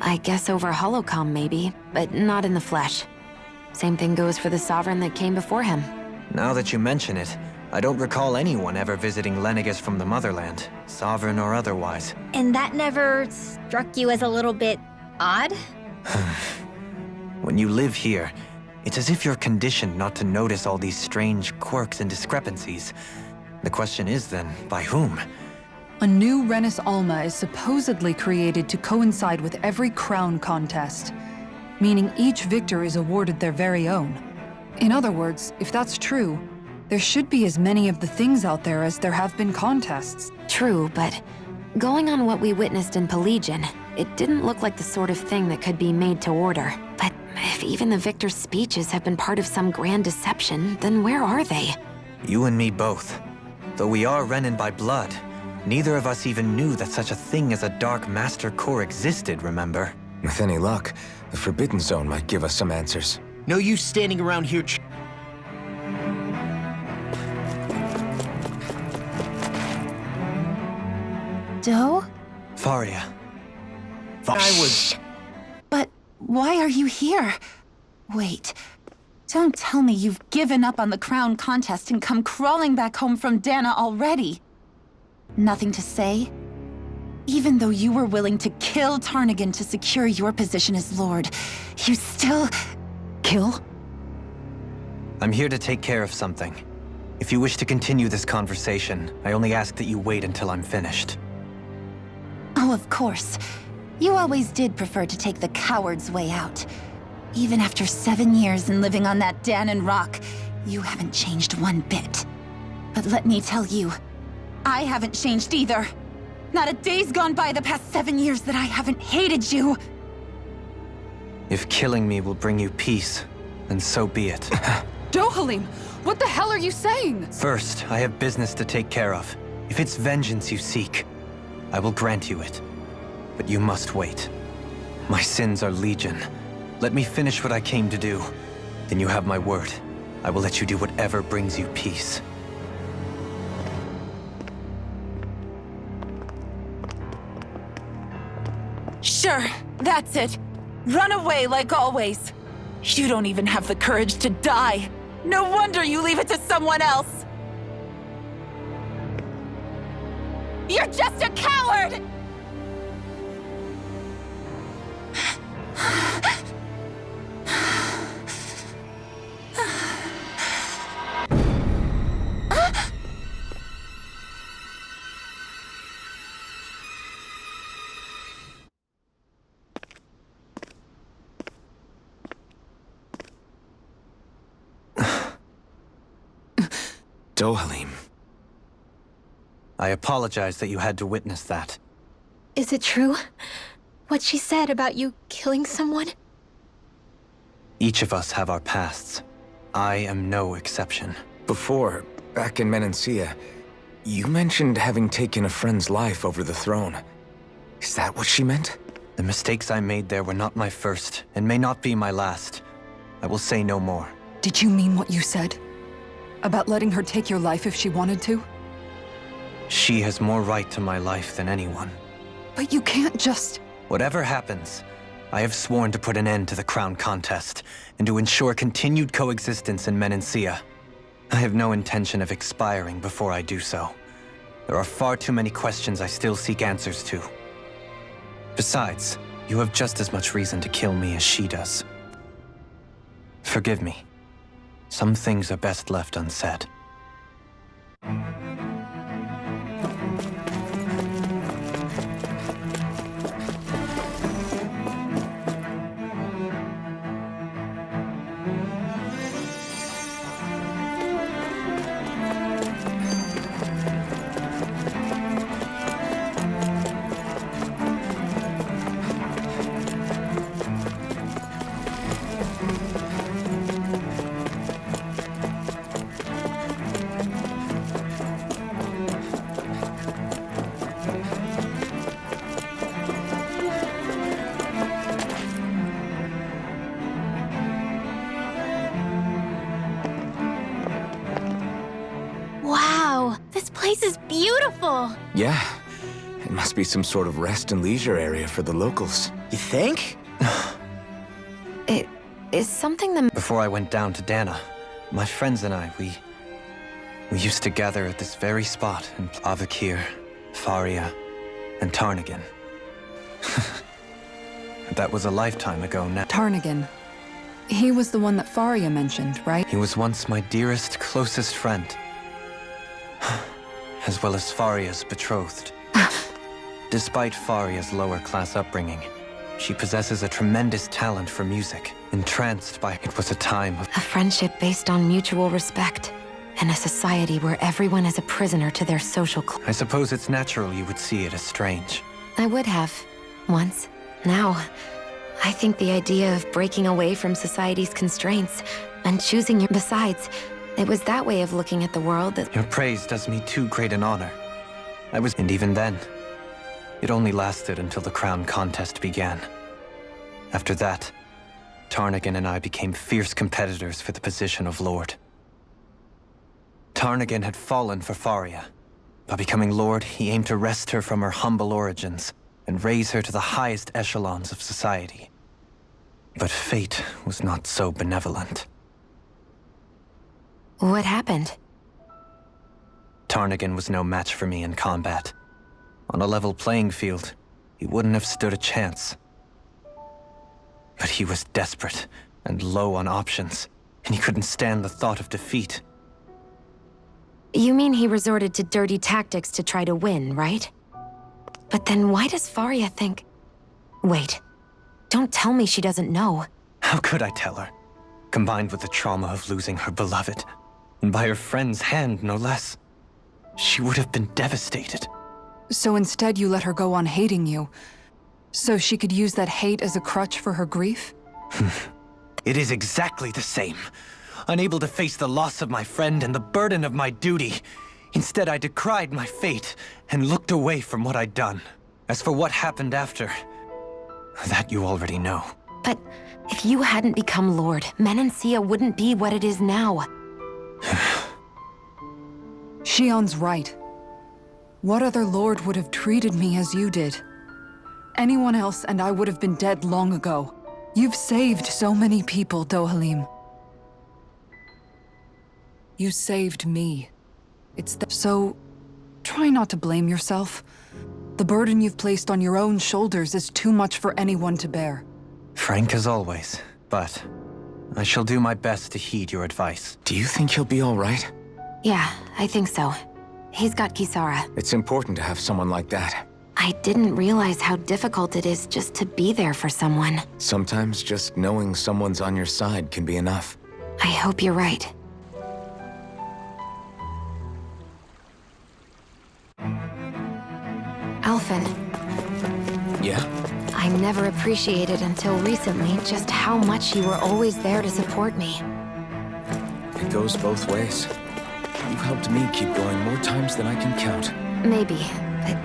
I guess over holocom maybe, but not in the flesh. Same thing goes for the sovereign that came before him. Now that you mention it, I don't recall anyone ever visiting Lenegis from the motherland, sovereign or otherwise. And that never struck you as a little bit odd? When you live here, it's as if you're conditioned not to notice all these strange quirks and discrepancies. The question is then, by whom? A new Renis Alma is supposedly created to coincide with every crown contest, meaning each victor is awarded their very own. In other words, if that's true, there should be as many of the things out there as there have been contests. True, but going on what we witnessed in Pelagian, it didn't look like the sort of thing that could be made to order. But if even the victor's speeches have been part of some grand deception, then where are they? You and me both. Though we are Renan by blood, neither of us even knew that such a thing as a Dark Master Core existed, remember? With any luck, the Forbidden Zone might give us some answers. No use standing around here Doe? Faria. I was... But why are you here? Wait. Don't tell me you've given up on the crown contest and come crawling back home from Dana already. Nothing to say? Even though you were willing to kill Tarnigan to secure your position as Lord, you still... Kill? I'm here to take care of something. If you wish to continue this conversation, I only ask that you wait until I'm finished. Oh, of course. You always did prefer to take the coward's way out. Even after 7 years and living on that Dahnan rock, you haven't changed one bit. But let me tell you, I haven't changed either. Not a day's gone by the past 7 years that I haven't hated you. If killing me will bring you peace, then so be it. Dohalim, what the hell are you saying? First, I have business to take care of. If it's vengeance you seek, I will grant you it. But you must wait. My sins are legion. Let me finish what I came to do. Then you have my word. I will let you do whatever brings you peace. Sure, that's it. Run away like always. You don't even have the courage to die. No wonder you leave it to someone else. You're just a coward! Dohalim. I apologize that you had to witness that. Is it true? What she said about you killing someone? Each of us have our pasts. I am no exception. Before, back in Menancia, you mentioned having taken a friend's life over the throne. Is that what she meant? The mistakes I made there were not my first, and may not be my last. I will say no more. Did you mean what you said? About letting her take your life if she wanted to? She has more right to my life than anyone. But you can't just... Whatever happens, I have sworn to put an end to the crown contest, and to ensure continued coexistence in Menancia. I have no intention of expiring before I do so. There are far too many questions I still seek answers to. Besides, you have just as much reason to kill me as she does. Forgive me. Some things are best left unsaid. Wow, this place is beautiful. Yeah. It must be some sort of rest and leisure area for the locals. You think? It is something the... Before I went down to Dahna, my friends and I, we used to gather at this very spot in Avakir, Faria, and Tarnagin. That was a lifetime ago now. Tarnagin. He was the one that Faria mentioned, right? He was once my dearest, closest friend. As well as Faria's betrothed. Despite Faria's lower-class upbringing, she possesses a tremendous talent for music. Entranced by it was a time of... A friendship based on mutual respect. In a society where everyone is a prisoner to their social class. I suppose it's natural you would see it as strange. I would have. Once. Now, I think the idea of breaking away from society's constraints and choosing your... Besides, it was that way of looking at the world that... Your praise does me too great an honor. And even then, it only lasted until the crown contest began. After that, Tarnagin and I became fierce competitors for the position of Lord. Tarnagin had fallen for Faria. By becoming Lord, he aimed to wrest her from her humble origins and raise her to the highest echelons of society. But fate was not so benevolent. What happened? Tarnagin was no match for me in combat. On a level playing field, he wouldn't have stood a chance. But he was desperate and low on options. and he couldn't stand the thought of defeat. You mean he resorted to dirty tactics to try to win, right? But then why does Faria think... Wait. Don't tell me she doesn't know. How could I tell her? Combined with the trauma of losing her beloved, and by her friend's hand, no less. She would have been devastated. So instead you let her go on hating you, so she could use that hate as a crutch for her grief? It is exactly the same. Unable to face the loss of my friend and the burden of my duty. Instead, I decried my fate and looked away from what I'd done. As for what happened after, that you already know. But if you hadn't become Lord, Menancia wouldn't be what it is now. Shion's right. What other lord would have treated me as you did? Anyone else and I would have been dead long ago. You've saved so many people, Dohalim. You saved me. So, try not to blame yourself. The burden you've placed on your own shoulders is too much for anyone to bear. Frank as always, but I shall do my best to heed your advice. Do you think he'll be all right? Yeah, I think so. He's got Kisara. It's important to have someone like that. I didn't realize how difficult it is just to be there for someone. Sometimes just knowing someone's on your side can be enough. I hope you're right. Alphen. Yeah? I never appreciated until recently just how much you were always there to support me. It goes both ways. You've helped me keep going more times than I can count. Maybe, but